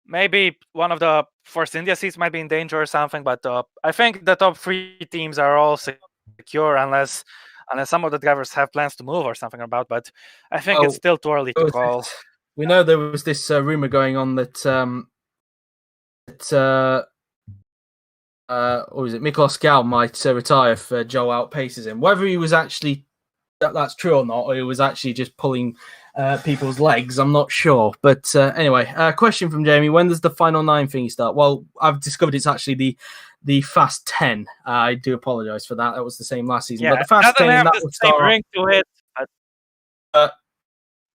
maybe one of the Force India seats might be in danger or something, but I think the top 3 teams are all secure unless some of the drivers have plans to move or something about. But I think it's still too early to call. We know there was this rumor going on that Miklos Gal might retire if Joe outpaces him. Whether he was actually that's true or not, or he was actually just pulling people's legs, I'm not sure. But anyway, question from Jamie: when does the final 9 thingy start? Well, I've discovered it's actually the Fast 10. I do apologise for that. That was the same last season. Yeah, but the Fast 10 have that the will same start. ring to it. But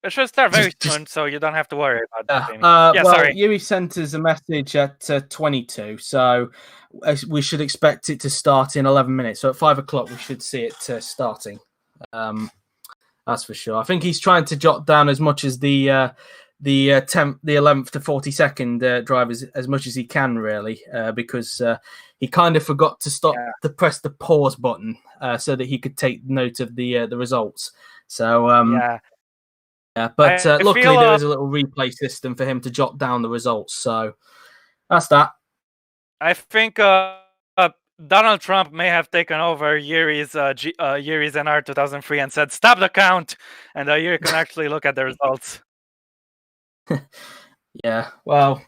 it should start very soon, so you don't have to worry about that. Sorry. Yuri sent us a message at 22, so we should expect it to start in 11 minutes. So at 5 o'clock, we should see it starting. That's for sure. I think he's trying to jot down as much as the the 11th to 42nd drivers as much as he can, really, because he kind of forgot to press the pause button so that he could take note of the results. So but luckily there is a little replay system for him to jot down the results. So that's that. I think Donald Trump may have taken over Yuri's NR 2003 and said, "Stop the count," and Yuri can actually look at the results. Yeah, well.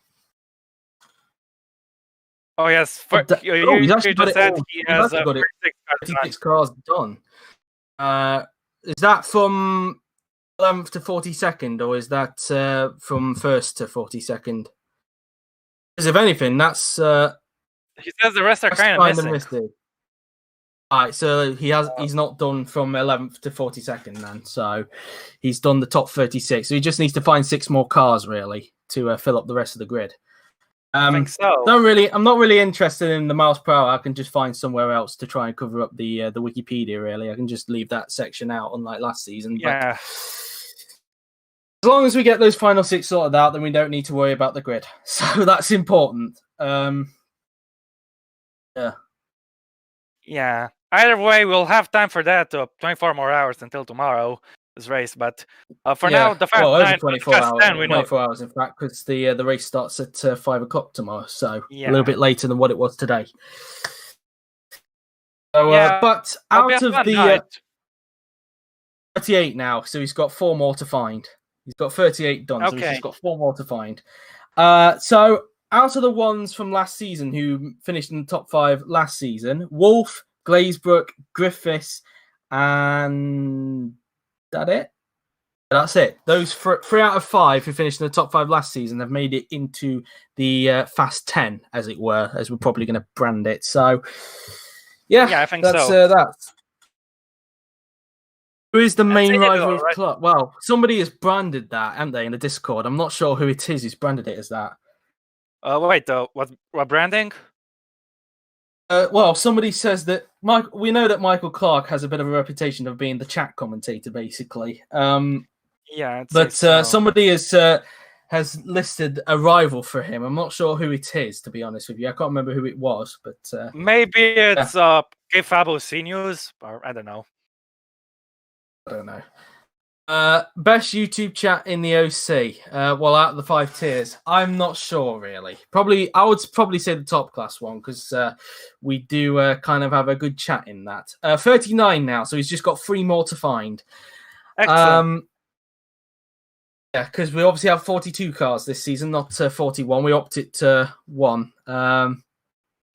Oh yes, he's actually got it all. He has 36 cars done. Is that from 11th to 42nd, or is that from 1st to 42nd? Because if anything, that's. He says the rest are kind of missing. All right, so he's not done from 11th to 42nd then. So he's done the top 36. So he just needs to find 6 more cars really to fill up the rest of the grid. I think so. I'm not really interested in the miles per hour. I can just find somewhere else to try and cover up the Wikipedia. Really, I can just leave that section out, unlike last season. Yeah. But as long as we get those final 6 sorted out, then we don't need to worry about the grid. So that's important. Yeah. Either way, we'll have time for that. 24 more hours until tomorrow's race, but for now, the Fast 9, 24 hours. 10, we 24 hours, in fact, because the race starts at 5 o'clock tomorrow, so a little bit later than what it was today. So, but out of the 38 now, so he's got 4 more to find. He's got 38 done, so he's just got 4 more to find. So out of the ones from last season who finished in the top 5 last season, Wolf, Glazebrook, Griffiths, and that it? That's it. Those 3 out of 5 who finished in the top 5 last season have made it into the Fast 10, as it were, as we're probably going to brand it. So, yeah, I think that's so. that. Who is the main rival of Clark? Well, somebody has branded that, haven't they, in the Discord? I'm not sure who it is who's branded it as that. Wait, what branding? Well, somebody says that we know that Michael Clark has a bit of a reputation of being the chat commentator, basically. But somebody has listed a rival for him. I'm not sure who it is, to be honest with you. I can't remember who it was, but maybe it's K-Fabo C News, or I don't know. Best YouTube chat in the OC. Well, out of the 5 tiers, I'm not sure really. I would probably say the top class one because we do kind of have a good chat in that. 39 now, so he's just got 3 more to find. Excellent. Yeah, because we obviously have 42 cars this season, not 41. We opted to 1.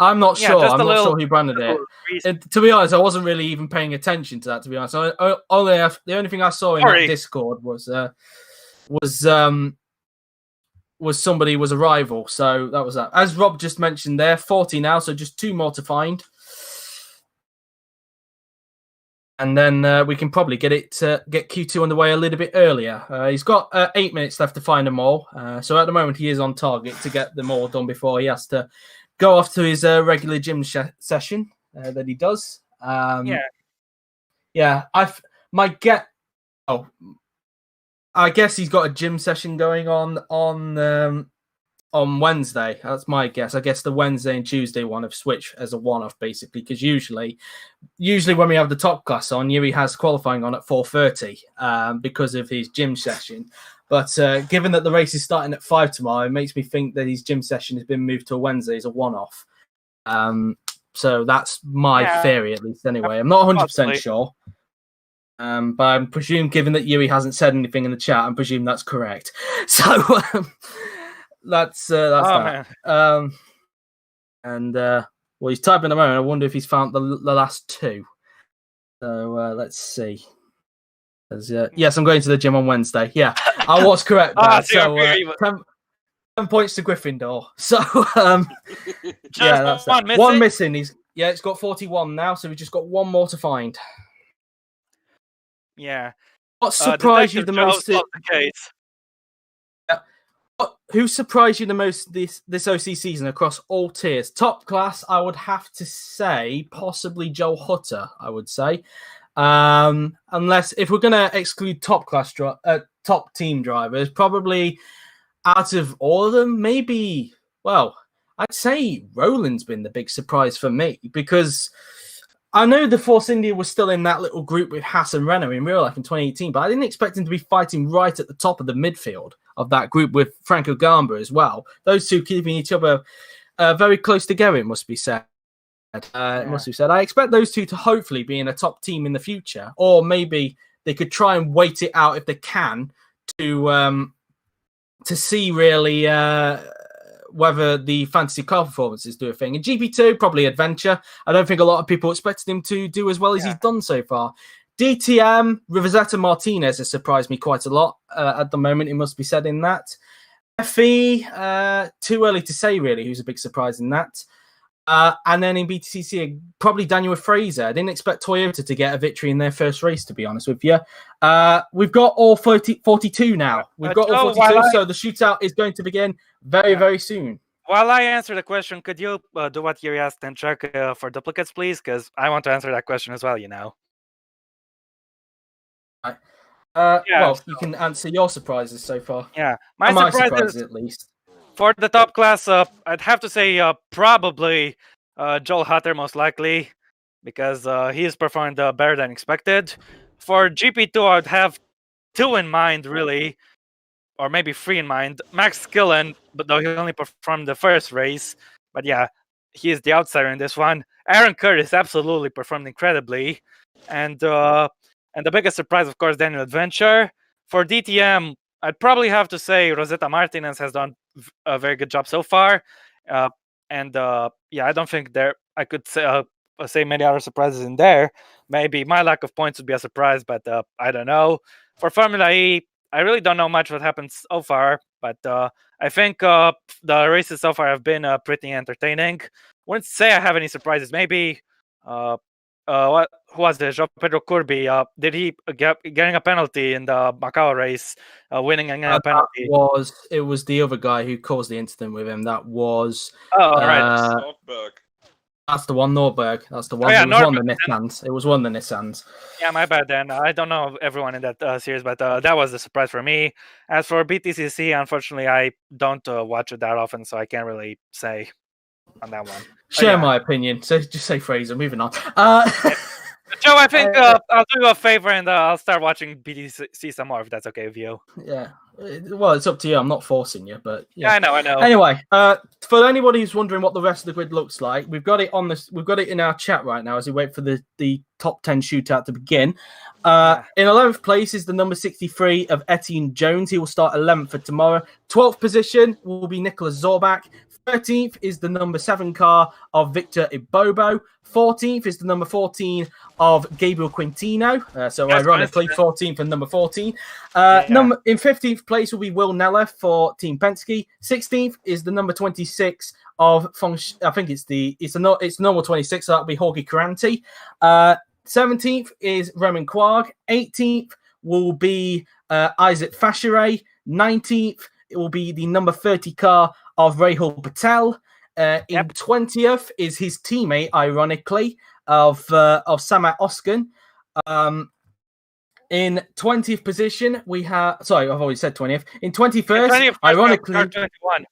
I'm not sure. I'm not sure who branded it. And to be honest, I wasn't really even paying attention to that. To be honest, the only thing I saw in that Discord was somebody was a rival. So that was that. As Rob just mentioned, there 40 now, so just 2 more to find, and then we can probably get Q2 underway a little bit earlier. He's got 8 minutes left to find them all. So at the moment, he is on target to get them all done before he has to go off to his regular gym session that he does. I guess he's got a gym session going on Wednesday. That's my guess. I guess the Wednesday and Tuesday one have switched as a one-off, basically, because usually when we have the top class on, Yuri has qualifying on at 4:30 because of his gym session. But given that the race is starting at 5 tomorrow, it makes me think that his gym session has been moved to a Wednesday as a one-off. So that's my theory, at least, anyway. I'm not 100% sure. But I'm presuming, given that Yuri hasn't said anything in the chat, I'm presuming that's correct. So that's that. Well, he's typing at the moment. I wonder if he's found the last 2. So let's see. Yes, I'm going to the gym on Wednesday. Yeah, I was correct. So 10 points to Gryffindor. So that's that. One missing. It's got 41 now, so we've just got 1 more to find. Yeah. What surprised you the most? Who surprised you the most this OC season across all tiers? Top class, I would have to say possibly Joe Hutter. I would say. Unless if we're going to exclude top class top team drivers. Probably out of all of them, maybe, well, I'd say Roland's been the big surprise for me, because I know the Force India was still in that little group with Haas and Renault in real life in 2018, but I didn't expect him to be fighting right at the top of the midfield of that group with Franco Gamba as well. Those two keeping each other very close together, it must be said. It must be said. I expect those two to hopefully be in a top team in the future, or maybe they could try and wait it out if they can to see really whether the fantasy car performances do a thing. In GP2, probably Adventure. I don't think a lot of people expected him to do as well as he's done so far. DTM, Rosetta Martinez has surprised me quite a lot at the moment, it must be said in that. FE, too early to say really who's a big surprise in that. And then in BTCC, probably Daniel Fraser. I didn't expect Toyota to get a victory in their first race, to be honest with you. We've got all 42 now. We've got all 42, so the shootout is going to begin very, very soon. While I answer the question, could you do what you asked and check for duplicates, please? Because I want to answer that question as well, you know. Well, you can answer your surprises so far. Yeah, my surprises at least. For the top class, I'd have to say probably Joel Hutter, most likely, because he's performed better than expected. For GP2, I'd have 2 in mind, really, or maybe 3 in mind. Max Skillen, but though he only performed the first race, but yeah, he is the outsider in this one. Aaron Curtis absolutely performed incredibly, and the biggest surprise, of course, Daniel Adventure. For DTM, I'd probably have to say Rosetta Martinez has done a very good job so far, yeah, I don't think I could say many other surprises in there. Maybe my lack of points would be a surprise, but I don't know. For Formula E, I really don't know much what happened so far, but I think the races so far have been pretty entertaining. Wouldn't say I have any surprises. Maybe who was this? João Pedro Curbi. Did he getting a penalty in the Macau race, winning a penalty? It was the other guy who caused the incident with him. That was right. Nordberg. That's the one, Norberg. That's the one. Oh, yeah, it was one of the Nissans. It was one of the Nissans. Yeah, my bad then. I don't know everyone in that series, but that was the surprise for me. As for BTCC, unfortunately, I don't watch it that often, so I can't really say on that one. Share my opinion. So just say Fraser. Moving on. Joe, I think I'll do you a favor and I'll start watching BTCC some more if that's okay with you. Yeah. Well, it's up to you. I'm not forcing you, but yeah, I know. Anyway, for anybody who's wondering what the rest of the grid looks like, we've got it on this. We've got it in our chat right now as we wait for the top 10 shootout to begin. In 11th place is the number 63 of Etienne Jones. He will start 11th for tomorrow. 12th position will be Nicholas Zorbach. 13th is the number 7 car of Victor Ibobo. 14th is the number 14 of Gabriel Quintino. So ironically, 14th and number 14. In 15th place will be Will Neller for Team Penske. 16th is the number 26 of I think it's normal 26, so that'll be Jorge Caranti. 17th is Roman Quagg. 18th will be Isaac Fachiret. 19th it will be the number 30 car of Rahul Patel. In 20th is his teammate, ironically, of Samat Oskan. In 20th position, we have... Sorry, I've already said 20th. In 21st, ironically... 21.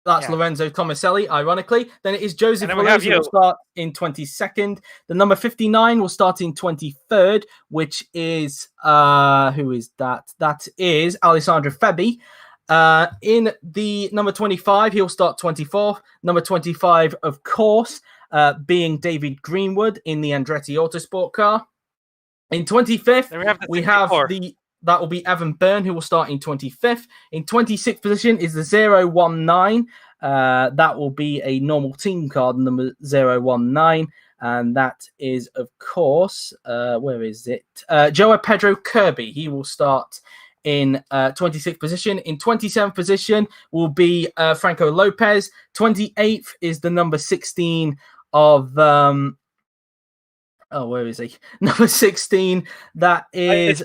That's Lorenzo Tomaselli, ironically. Then it is Joseph Vallese who will start in 22nd. The number 59 will start in 23rd, which is... who is that? That is Alessandro Febi. In the number 25, he'll start 24th. Number 25, of course, being David Greenwood in the Andretti Autosport car. In 25th, we have that will be Evan Byrne, who will start in 25th. In 26th position is the 019. That will be a normal team car, number 019. And that is, of course, where is it? Joao Pedro Kirby. He will start in 26th position. In 27th position will be Franco Lopez. 28th is the number 16 of... where is he? Number 16. That is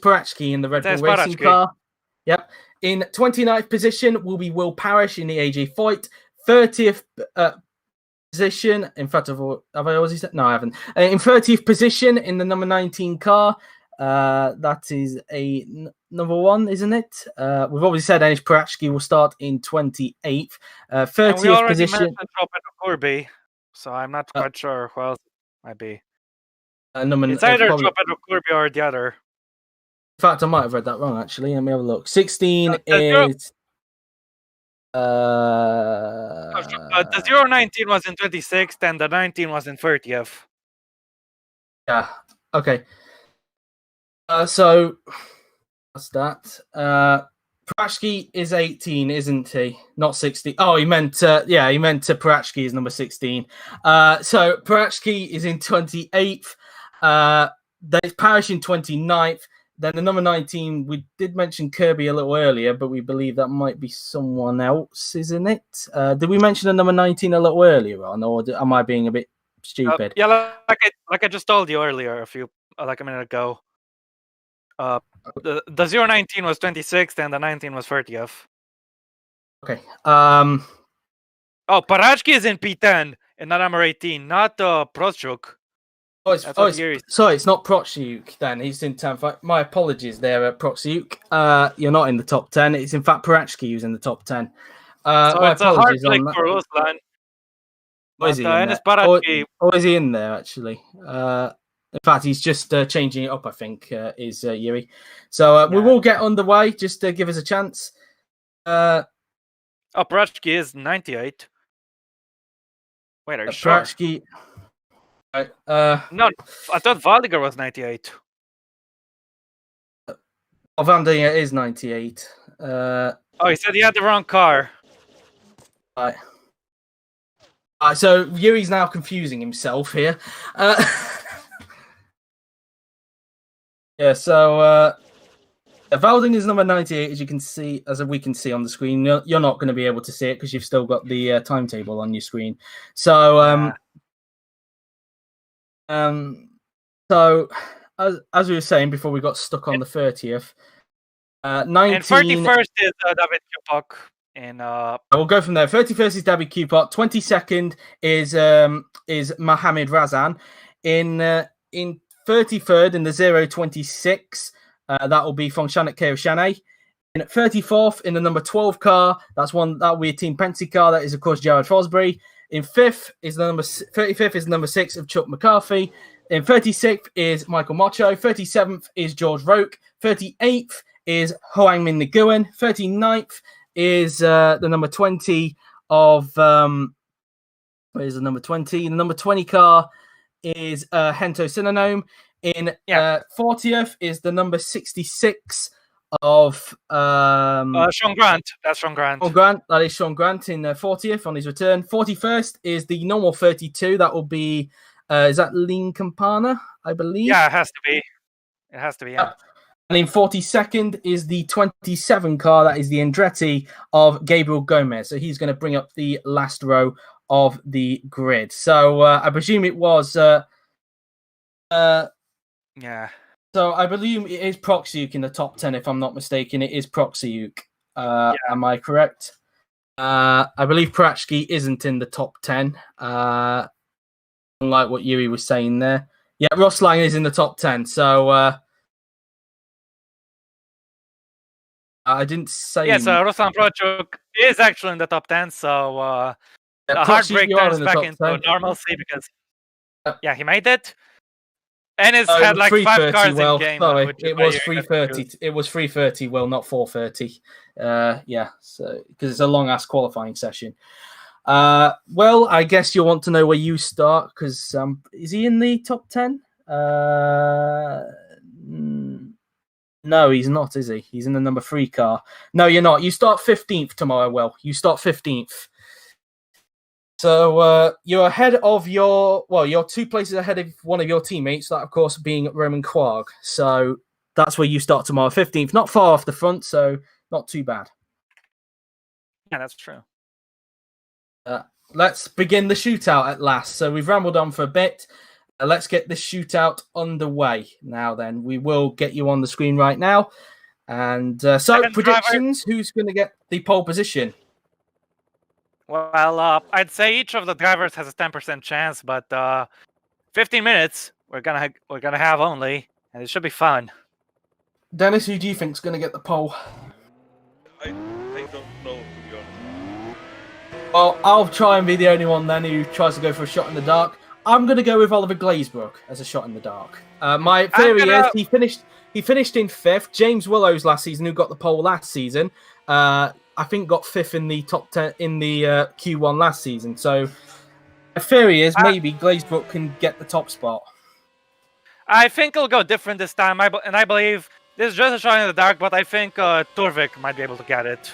Parachki in the Red Bull Racing car. Yep. In 29th position will be Will Parrish in the AJ Foyt. 30th position. In fact, have I always said? No, I haven't. In 30th position in the number 19 car That is another one, isn't it? We've obviously said Anish Parachki will start in 28th. And we 30th already position. mentioned Robert Kirby, so I'm not quite sure who else it might be. It's either Robert Kirby or the other. In fact, I might have read that wrong, actually. Let me have a look. 16 is... The 019 was in 26th and the 19 was in 30th. Yeah. Okay. So that's that. Parachki is 18, isn't he? Not 16. Oh, he meant Parachki is number 16. So Parachki is in 28th. There's Parish in 29th. Then the number 19, we did mention Kirby a little earlier, but we believe that might be someone else, isn't it? Did we mention the number 19 a little earlier on, or am I being a bit stupid? Yeah, like I just told you earlier, a minute ago. The 019 was 26th and the 19 was 30th. Okay. Oh, Parachki is in P10 and not number 18, not Prochuk. Sorry, it's not Prochuk then. He's in 10th. My apologies there, Prochuk. You're not in the top 10. It's in fact Parachki who's in the top 10. So it's a hard pick for Ruslan. Is he in there? Or is he in there, actually? In fact, he's just changing it up, I think, is Yuri. So we will get underway. Just give us a chance. Parachki is 98. Wait, are you sure? Parachki... no, I thought Valdiger was 98. Valdiger is 98. He said he had the wrong car. Right. So Yuri's now confusing himself here. So Valding is number 98, as you can see, as we can see on the screen. You're not going to be able to see it because you've still got the timetable on your screen. So, so as we were saying before, we got stuck on the 30th. 19... And 31st is David Kupok. And we'll go from there. 31st is David Kupok. 22nd is Mohamed Razan. In 33rd in the 026, that will be Fongshanak Keoshane. In 34th in the number 12 car, that will be a Team Pensi car. That is of course Jared Fosbury. In 35th is the number 6 of Chuck McCarthy. In 36th is Michael Mocho. 37th is George Roke. 38th is Hoang Min Nguyen. 39th is the number 20 of where's the number 20? The number 20 car is Hento Synonome. In 40th is the number 66 of Sean Grant. That's Sean Grant. Sean Grant. That is Sean Grant in 40th on his return. 41st is the normal 32. That will be is that Lean Campana, I believe? Yeah, it has to be. It has to be, yeah. And in 42nd is the 27 car. That is the Andretti of Gabriel Gomez. So he's going to bring up the last row of the grid. So I presume it was... yeah. So I believe it is Proxyuk in the top 10, if I'm not mistaken. It is Proxyuk. Am I correct? I believe Parachki isn't in the top 10. Unlike what Yuri was saying there. Yeah, Ruslan is in the top 10. So I didn't say... Yes, Ruslan Prochuk is actually in the top 10. So the heartbreak turns back into normalcy because he made it. And it's had like 5 cars in game. Sorry, it was 3:30. It was 3:30. Well, not 4:30. So because it's a long ass qualifying session. Well, I guess you'll want to know where you start because is he in the top 10? No, he's not, is he? He's in the number 3 car. No, you're not. You start 15th tomorrow. Well, you start 15th. So you're ahead of you're 2 places ahead of one of your teammates, that of course being Roman Quarg. So that's where you start tomorrow, 15th. Not far off the front, so not too bad. Yeah, that's true. Let's begin the shootout at last. So we've rambled on for a bit. Let's get this shootout underway. Now then, we will get you on the screen right now. And so predictions, who's going to get the pole position? Well, I'd say each of the drivers has a 10% chance, but 15 minutes we're gonna have only, and it should be fun. Dennis, who do you think's going to get the pole? I don't know, to be honest. Well, I'll try and be the only one then who tries to go for a shot in the dark. I'm going to go with Oliver Glazebrook as a shot in the dark. My theory is he finished in 5th. James Willows last season, who got the pole last season, I think got 5th in the top 10 in the Q1 last season. So my theory is maybe Glazebrook can get the top spot. I think it'll go different this time, and I believe this is just a shot in the dark, but I think Turvik might be able to get it.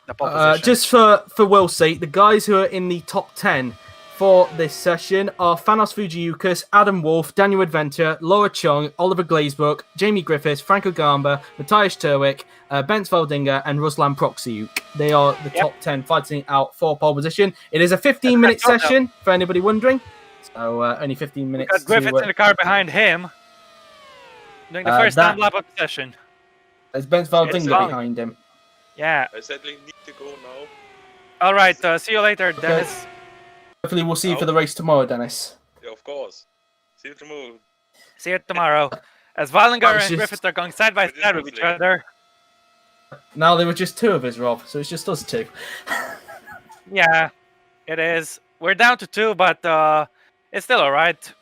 The pole position. Just for Will's sake, the guys who are in the top 10 for this session are Thanos Fujiukas, Adam Wolf, Daniel Adventure, Laura Chung, Oliver Glazebrook, Jamie Griffiths, Franco Gamba, Matthias Turwick, Bence Valdinger, and Ruslan Proxiuk. They are the top 10 fighting out for pole position. It is a 15-minute session, for anybody wondering. So only 15 minutes. Got Griffiths in the car behind him, doing the first time lap of the session. There's Bence Valdinger behind him. Yeah. I sadly need to go now. All right. See you later, Dennis. Hopefully we'll see you for the race tomorrow, Dennis. Yeah, of course. See you tomorrow. See you tomorrow. As Valdinger and Griffiths are going side by side with each other. Now there were just 2 of us, Rob, so it's just us 2. Yeah, it is. We're down to 2, but it's still all right.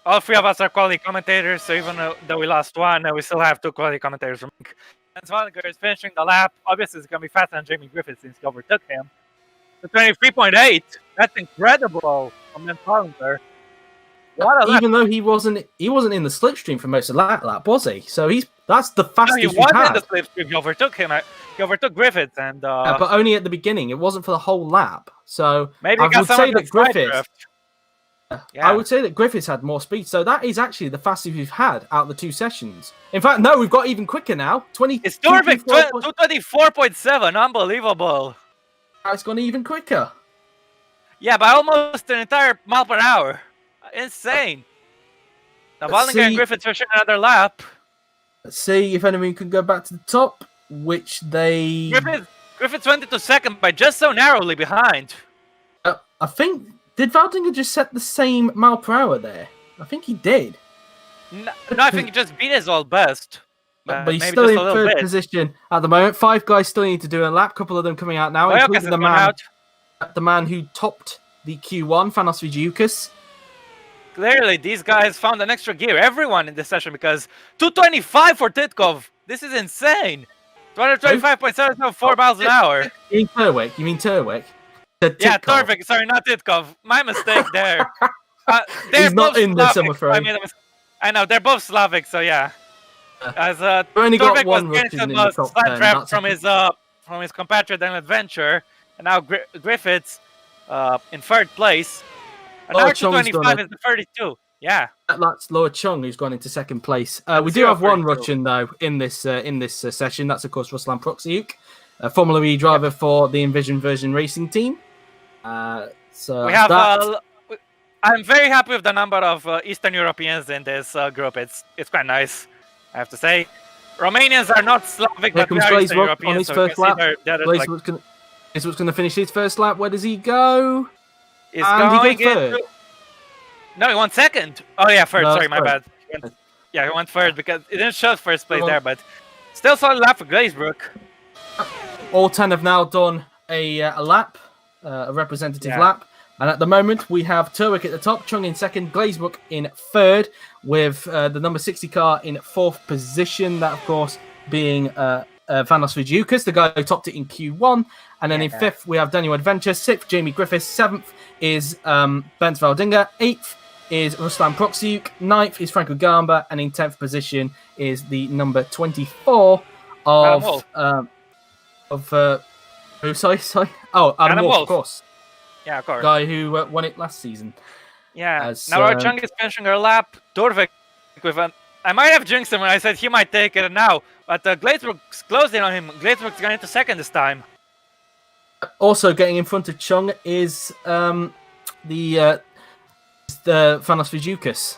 All 3 of us are quality commentators, so even though we lost 1, we still have 2 quality commentators. As Valdinger is finishing the lap, obviously it's going to be faster than Jamie Griffiths since he overtook him. The 23.8. That's incredible from Ben Valdinger. Even though he wasn't in the slipstream for most of that lap, was he? So that's the fastest he we've was had. in the slipstream. He overtook him. He overtook Griffiths, and but only at the beginning. It wasn't for the whole lap. So maybe I would say that Griffiths. Yeah. I would say that Griffiths had more speed. So that is actually the fastest we've had out of the 2 sessions. In fact, no, we've got even quicker now. It's Turvik, 224.7. Unbelievable. It's gone even quicker. Yeah, by almost an entire mile per hour. Insane. Now Valdinger and Griffiths finishing another lap. Let's see if anyone can go back to the top, which they... Griffiths went into 2nd by just so narrowly behind. I think... Did Valdinger just set the same mile per hour there? I think he did. No, I think he just beat his old best. But he's still in 3rd position at the moment. 5 guys still need to do a lap. A couple of them coming out now, including the man who topped the Q1, Thanos Fujiukas. Clearly, these guys found an extra gear. Everyone in this session, because 225 for Titkov. This is insane. 225.7, 4 miles an hour. You mean Turwick? Yeah, Turvik. Sorry, not Titkov. My mistake there. He's not in this, I'm afraid. I know, they're both Slavic, so yeah. As we only got Turvik one was getting Russian some slap trap from his compatriot and Adventure, and now Griffiths in 3rd place. And now 225 is the 32. Yeah. That's Laura Chung who's gone into 2nd place. We do have one Russian though in this session. That's of course Ruslan Proxiuk, a Formula E driver for the Envision Version Racing team. So we have. I'm very happy with the number of Eastern Europeans in this group. It's quite nice, I have to say. Romanians are not Slavic, but they are Eastern Europeans. On his first lap. Glazebrook's going to finish his first lap. Where does he go? He went 3rd. No, he won 2nd. Oh yeah, 3rd. No, sorry, my bad. He went 3rd because it didn't show 1st place there, but still solid lap for Glazebrook. All 10 have now done a lap, a representative lap. And at the moment, we have Turwick at the top, Chung in 2nd, Glazebrook in 3rd, with the number 60 car in 4th position. That, of course, being Thanos Fujiukas, the guy who topped it in Q1. And then in 5th, we have Daniel Adventure. 6th, Jamie Griffiths. 7th is Bence Valdinger. 8th is Ruslan Proxiuk. 9th is Franco Gamba. And in 10th position is the number 24 of sorry. Oh, Adam Wolf, of course. Yeah, of course. Guy who won it last season. Yeah. Now our Chung is finishing her lap. Turvik with I might have jinxed him when I said he might take it now, but Glazebrook's closing on him. Glazebrook's going into 2nd this time. Also getting in front of Chung is the Thanos Fujiukas.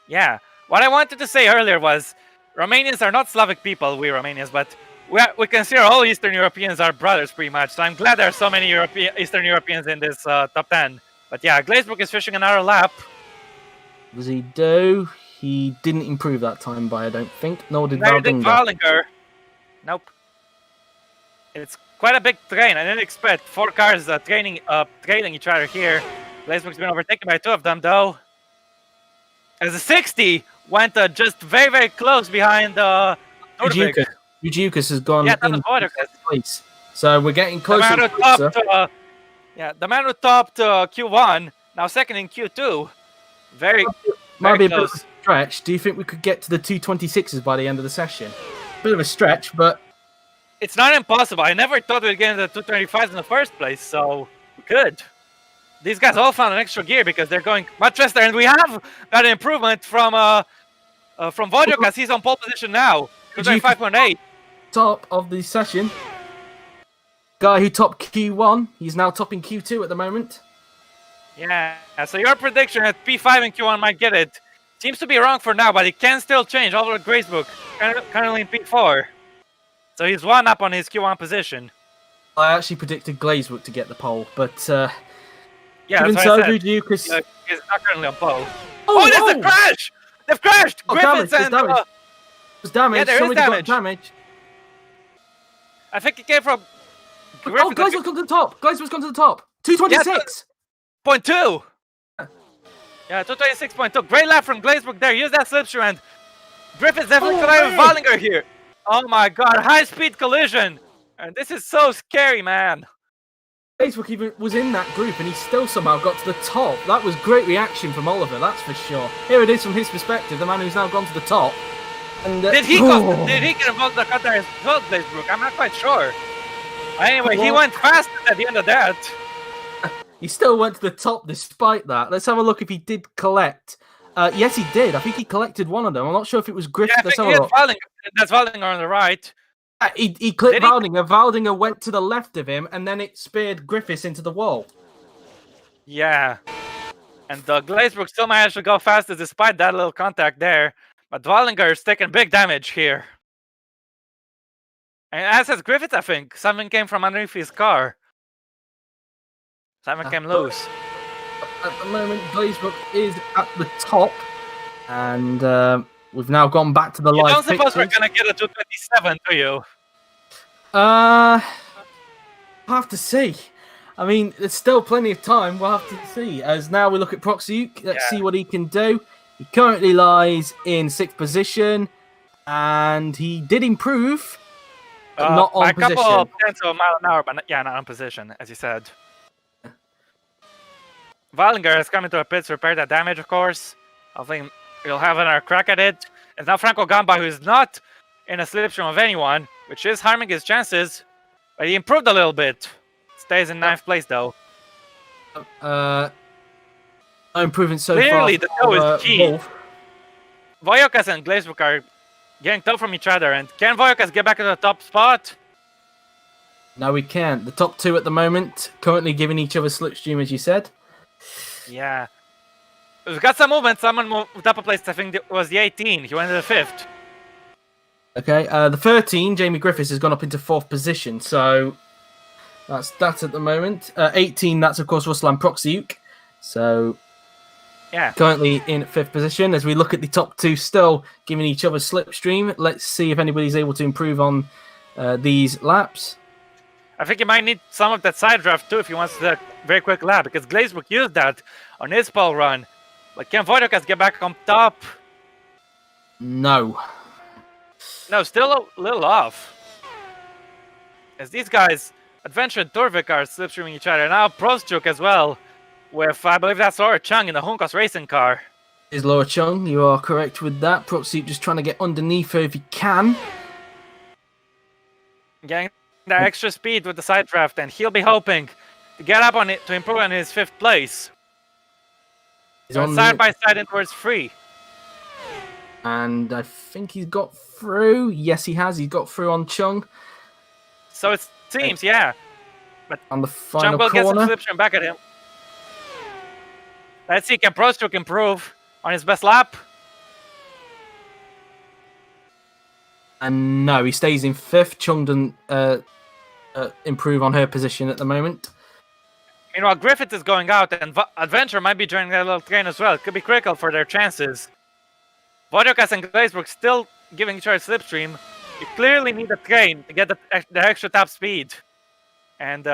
Yeah. What I wanted to say earlier was Romanians are not Slavic people, we Romanians, but we consider all Eastern Europeans our brothers pretty much. So I'm glad there are so many Eastern Europeans in this top 10. But yeah, Glazebrook is fishing another lap. What does he do? He didn't improve that time by, I don't think. Nor did Neither did Valdinga. Vallinger. Nope. It's quite a big train. I didn't expect 4 cars trailing each other here. Glazebrook's been overtaken by 2 of them, though. As the 60 went just very, very close behind Turvik. Ujiukas has gone Yeah, that in was Voidok. place. So we're getting The closer man and who closer. topped, the man who topped Q1, now second in Q2. Very, Might be very a bit of close. a stretch. Do you think we could get to the 226s by the end of the session? Bit of a stretch, but It's not impossible. I never thought we'd get into the 225s in the first place, so we could. These guys all found an extra gear because they're going much faster, and we have got an improvement from Voidok as he's on pole position now. 225.8. top of the session. Guy who topped Q1, he's now topping Q2 at the moment. Yeah, so your prediction that P5 and Q1 might get it seems to be wrong for now, but it can still change. Over Gracebook, currently in P4. So he's 1 up on his Q1 position. I actually predicted Glazebrook to get the pole, but Yeah, even that's so, what I said. Ujiukas... He's not currently on pole. Oh, there's a crash! They've crashed! Oh, Griffiths damage, and... There's damage. Yeah, there is Somebody got damage. damage. I think it came from... Oh, Glazebrook's gone to the top. Glazebrook's gone to the top. 226. 0.2! Yeah, 226.2. Great lap from Glazebrook there. Use that slipstream, and Griffiths definitely collided with Vallinger here. Oh my god, high-speed collision! And this is so scary, man. Glazebrook even was in that group, and he still somehow got to the top. That was great reaction from Oliver, that's for sure. Here it is from his perspective, the man who's now gone to the top. And Did he get involved in the cutter as well, Glazebrook? I'm not quite sure. Anyway, he went fast at the end of that. He still went to the top despite that. Let's have a look if he did collect. Yes, he did. I think he collected one of them. I'm not sure if it was Griffith. Yeah, I think he had Vallinger. That's Vallinger on the right. He clipped Valdinger. Valdinger went to the left of him, and then it speared Griffiths into the wall. Yeah. And Glazebrook still managed to go faster despite that little contact there. But Vallinger is taking big damage here. And as has Griffiths, I think. Something came from underneath his car. Something came loose. At the moment, Glazebrook is at the top. And we've now gone back to the live don't suppose pictures. we're going to get a 227, do you? I'll have to see. I mean, there's still plenty of time. We'll have to see. As now we look at Proxyuk. Let's see what he can do. He currently lies in 6th position. And he did improve. But not on by position. a couple of tenths of a mile an hour, but not on position, as you said. Vallinger has come into a pit to repair that damage, of course. I think he'll have another crack at it. It's now Franco Gamba, who's not in a slipstream of anyone, which is harming his chances. But he improved a little bit. Stays in 9th place, though. No improvement so Clearly, far. the toe is key. Wolf. Voyokas and Glazebrook are getting tough from each other. And can Voyokas get back to the top spot? No, we can't. The top 2 at the moment, currently giving each other slipstream, as you said. Yeah. We've got some movement. Someone moved up a place. I think it was the 18. He went to the 5th. Okay, the 13, Jamie Griffiths, has gone up into 4th position. So that's that at the moment. 18, that's of course Ruslan Proxyuk. So yeah, currently in 5th position. As we look at the top 2 still giving each other slipstream. Let's see if anybody's able to improve on these laps. I think he might need some of that side draft too if he wants a very quick lap, because Glazebrook used that on his pole run. But can Voidokas get back on top? No. No, still a little off. As these guys, Adventure and Turvik, are slipstreaming each other. Now Prostyuk as well, with, I believe that's Laura Chung in the Hunkos racing car. Is Laura Chung, you are correct with that. Proxyuk just trying to get underneath her if he can. Getting that extra speed with the side draft, and he'll be hoping to get up on it to improve on his 5th place. He's on side by side in towards free. And I think he's got through. Yes, he has. He's got through on Chung. So it seems, yeah. But on the final Chung will corner. get some slipstream back at him. Let's see, can Prostyuk improve on his best lap? And no, he stays in 5th. Chung doesn't improve on her position at the moment. Meanwhile, Griffith is going out, and Adventure might be joining that little train as well. It could be critical for their chances. Vodocas and Glazebrook still giving each other slipstream. You clearly need a train to get the extra top speed. And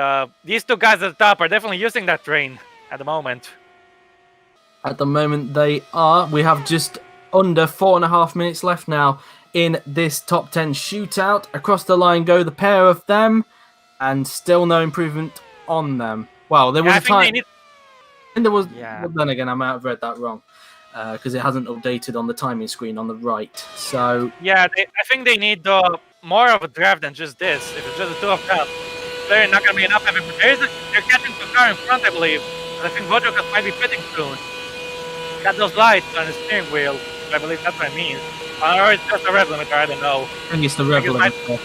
these two guys at the top are definitely using that train at the moment. At the moment, they are. We have just under 4.5 minutes left now in this top 10 shootout. Across the line go the pair of them, and still no improvement on them. Well, there was a time. And there was. Yeah. Well, then again, I might have read that wrong because it hasn't updated on the timing screen on the right. So yeah, I think they need more of a draft than just this. If it's just the two of them, they're not going to be enough. They're catching the car in front, I believe. But I think Vodocas might be pitting soon. Got those lights on his steering wheel. I believe that's what I mean. Or it's just a rev limiter, I don't know. I think it's the rev limiter.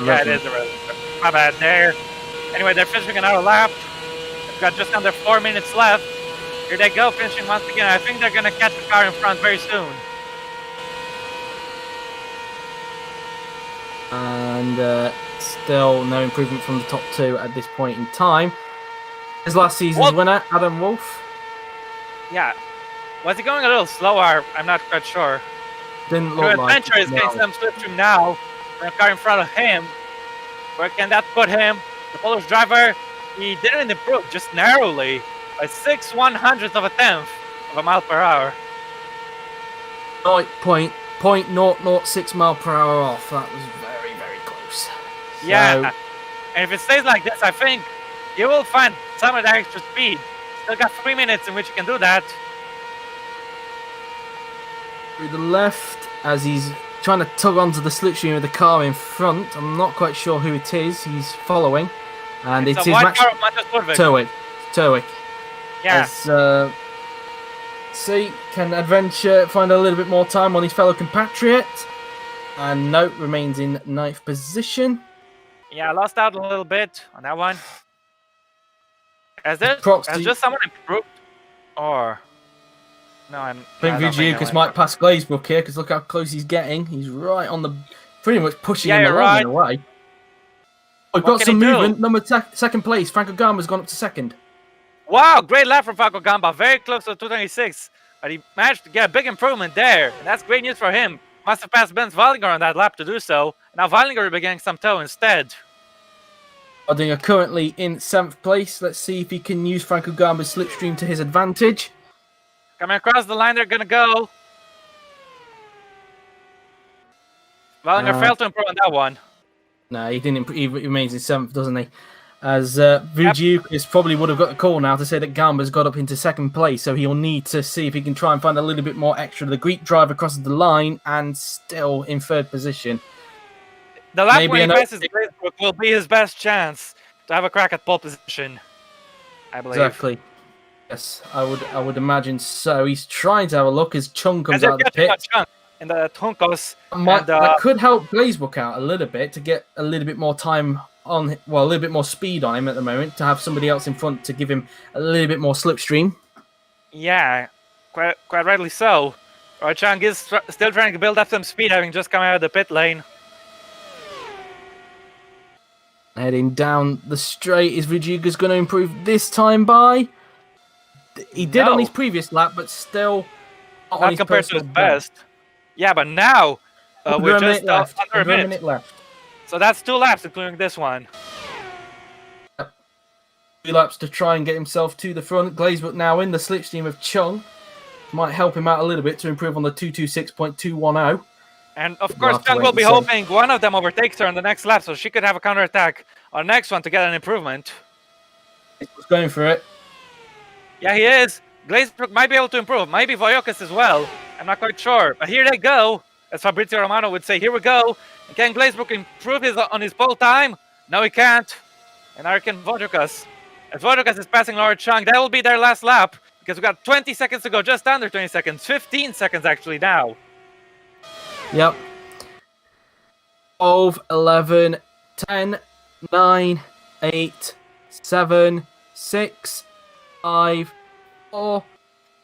Yeah, it is the rev limiter. My bad there. Anyway, they're finishing another lap. They've got just under 4 minutes left. Here they go, finishing once again. I think they're going to catch the car in front very soon. And still no improvement from the top two at this point in time. His last season's winner, Adam Wolf. Yeah. Was he going a little slower? I'm not quite sure. Didn't look like Adventure is getting some slipstream now. The car in front of him. Where can that put him? The Polish driver, he didn't improve, just narrowly. By 6/100th of a tenth of a mile per hour. 0.006 mile per hour off. That was very, very close. Yeah. And if it stays like this, I think you will find some of that extra speed. Still got 3 minutes in which you can do that. Through the left, as he's trying to tug onto the slipstream of the car in front. I'm not quite sure who it is he's following. And it's his Max Turwick. Yeah. As, see, can Adventure find a little bit more time on his fellow compatriot? And Note remains in 9th position. Yeah, I lost out a little bit on that one. Has just someone improved? Or... No, I think Vujiukas might pass Glazebrook here because look how close he's getting. He's right on the... Pretty much pushing him along in a way. We've got some movement. Second place. Franco Gama's gone up to second. Wow, great lap from Franco Gamba. Very close to 226. But he managed to get a big improvement there. And that's great news for him. Must have passed Benz Wallinger on that lap to do so. Now Wallinger will be getting some tow instead. Wallinger currently in 7th place. Let's see if he can use Franco Gamba's slipstream to his advantage. Coming across the line, they're going to go. Wallinger failed to improve on that one. No, he didn't improve. He remains in 7th, doesn't he? As Vujiukas probably would have got a call now to say that Gamba's got up into 2nd place, so he'll need to see if he can try and find a little bit more extra. The Greek driver crosses the line and still in 3rd position. The lap where he passes Glazebrook will be his best chance to have a crack at pole position, I believe. Exactly. Yes, I would imagine so. He's trying to have a look as Chung comes out of the pit. In the Tunkos. That could help Glazebrook out a little bit to get a little bit more time on, well, a little bit more speed on him at the moment to have somebody else in front to give him a little bit more slipstream. Yeah, quite rightly so. Chung is still trying to build up some speed, having just come out of the pit lane. Heading down the straight, is Vujiukas going to improve this time by? He did on his previous lap, but still not compared to his best. Yeah, but now we're just under a minute left. So that's 2 laps, including this one. 2 laps to try and get himself to the front. Glazebrook now in the slipstream of Chung. Might help him out a little bit to improve on the 226.210. And of course, Chung will be hoping one of them overtakes her on the next lap, so she could have a counterattack on the next one to get an improvement. He's going for it. Yeah, he is. Glazebrook might be able to improve. Maybe Voyokas as well. I'm not quite sure. But here they go. As Fabrizio Romano would say, here we go. And can Glazebrook improve on his pole time? No, he can't. And now can Voyokas. As Voyokas is passing Laura Chung, that will be their last lap. Because we've got 20 seconds to go. Just under 20 seconds. 15 seconds actually now. Yep. 12, 11, 10, 9, 8, 7, 6, 5, 4,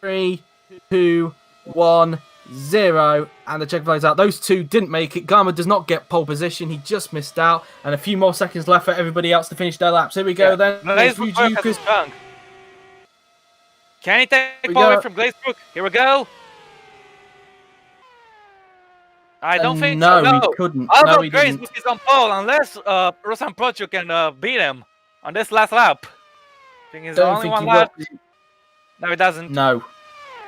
3, 2, 1, 0. And the check flags out. Those two didn't make it. Gama does not get pole position. He just missed out. And a few more seconds left for everybody else to finish their laps. Here we go then. Can he take pole away from Glazebrook? Here we go. I don't think no, so. No, he couldn't. Oliver No, he didn't. Grace is on pole unless Ruslan Prochuk can beat him on this last lap. I think he's the Don't only think one he will. left. No, he doesn't. No.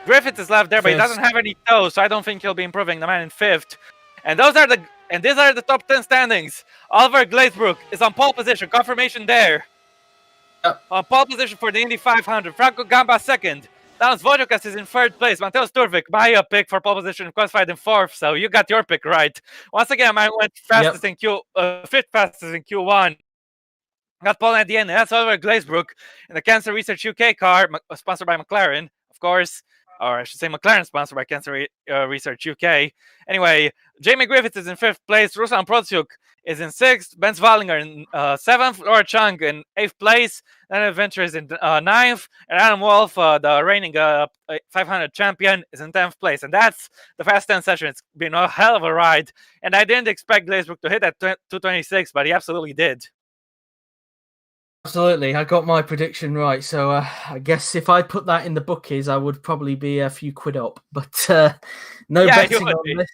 Griffith is left there, but he First. doesn't have any toes, so I don't think he'll be improving. The man in 5th. And these are the top 10 standings. Oliver Glazebrook is on pole position. Confirmation there. Yep. On pole position for the Indy 500. Franco Gamba 2nd. Danos Vojokas is in 3rd place. Mateusz Turvik, my pick for pole position, qualified in 4th. So you got your pick right. Once again, I went fastest in 5th fastest in Q1. Got pole at the end. And that's Oliver Glazebrook in the Cancer Research UK car, sponsored by McLaren, of course. Or I should say McLaren, sponsored by Cancer Research UK. Anyway, Jamie Griffiths is in 5th place. Ruslan Prochuk is in 6th. Ben Zwalinger in 7th. Laura Chung in 8th place. Then Adventure is in 9th. And Adam Wolf, the reigning 500 champion, is in 10th place. And that's the Fast 10 session. It's been a hell of a ride. And I didn't expect Glazebrook to hit that 226, but he absolutely did. Absolutely, I got my prediction right. So I guess if I put that in the bookies, I would probably be a few quid up. But no betting on this.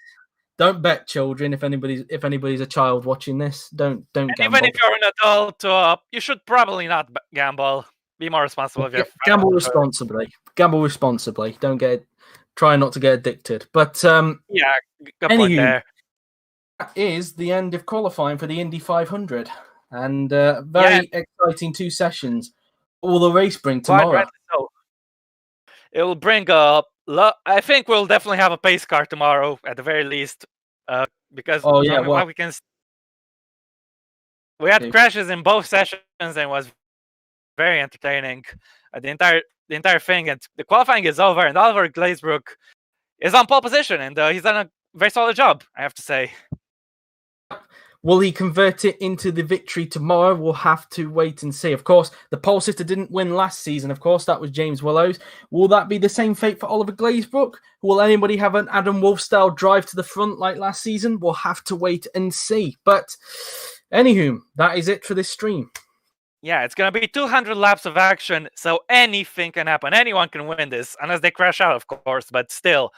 Don't bet, children. If anybody's a child watching this, don't gamble. Even if you're an adult, you should probably not gamble. Be more responsible. If you're gamble responsibly. Gamble responsibly. Try not to get addicted. But yeah, good point there. That is the end of qualifying for the Indy 500. And very exciting 2 sessions. What will the race bring tomorrow? So. It will bring I think we'll definitely have a pace car tomorrow at the very least, because we had crashes in both sessions and it was very entertaining. The entire thing, and the qualifying is over, and Oliver Glazebrook is on pole position, and he's done a very solid job, I have to say. Will he convert it into the victory tomorrow? We'll have to wait and see. Of course, the pole sitter didn't win last season. Of course, that was James Willows. Will that be the same fate for Oliver Glazebrook? Will anybody have an Adam Wolf-style drive to the front like last season? We'll have to wait and see. But anywho, that is it for this stream. Yeah, it's going to be 200 laps of action, so anything can happen. Anyone can win this, unless they crash out, of course, but still.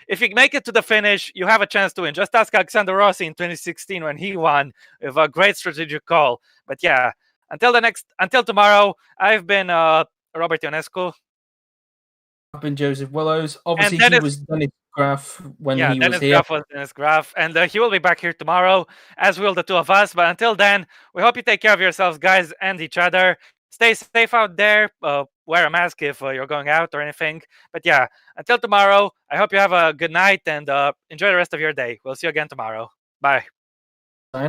If you make it to the finish, you have a chance to win. Just ask Alexander Rossi in 2016 when he won with a great strategic call. But yeah, until tomorrow, I've been Robert Ionescu. I've been Joseph Willows. Obviously, he was Dennis Graff when he was here. Dennis Graff was Dennis Graff. And he will be back here tomorrow, as will the two of us. But until then, we hope you take care of yourselves, guys, and each other. Stay safe out there. Wear a mask if you're going out or anything. But yeah, until tomorrow, I hope you have a good night and enjoy the rest of your day. We'll see you again tomorrow. Bye.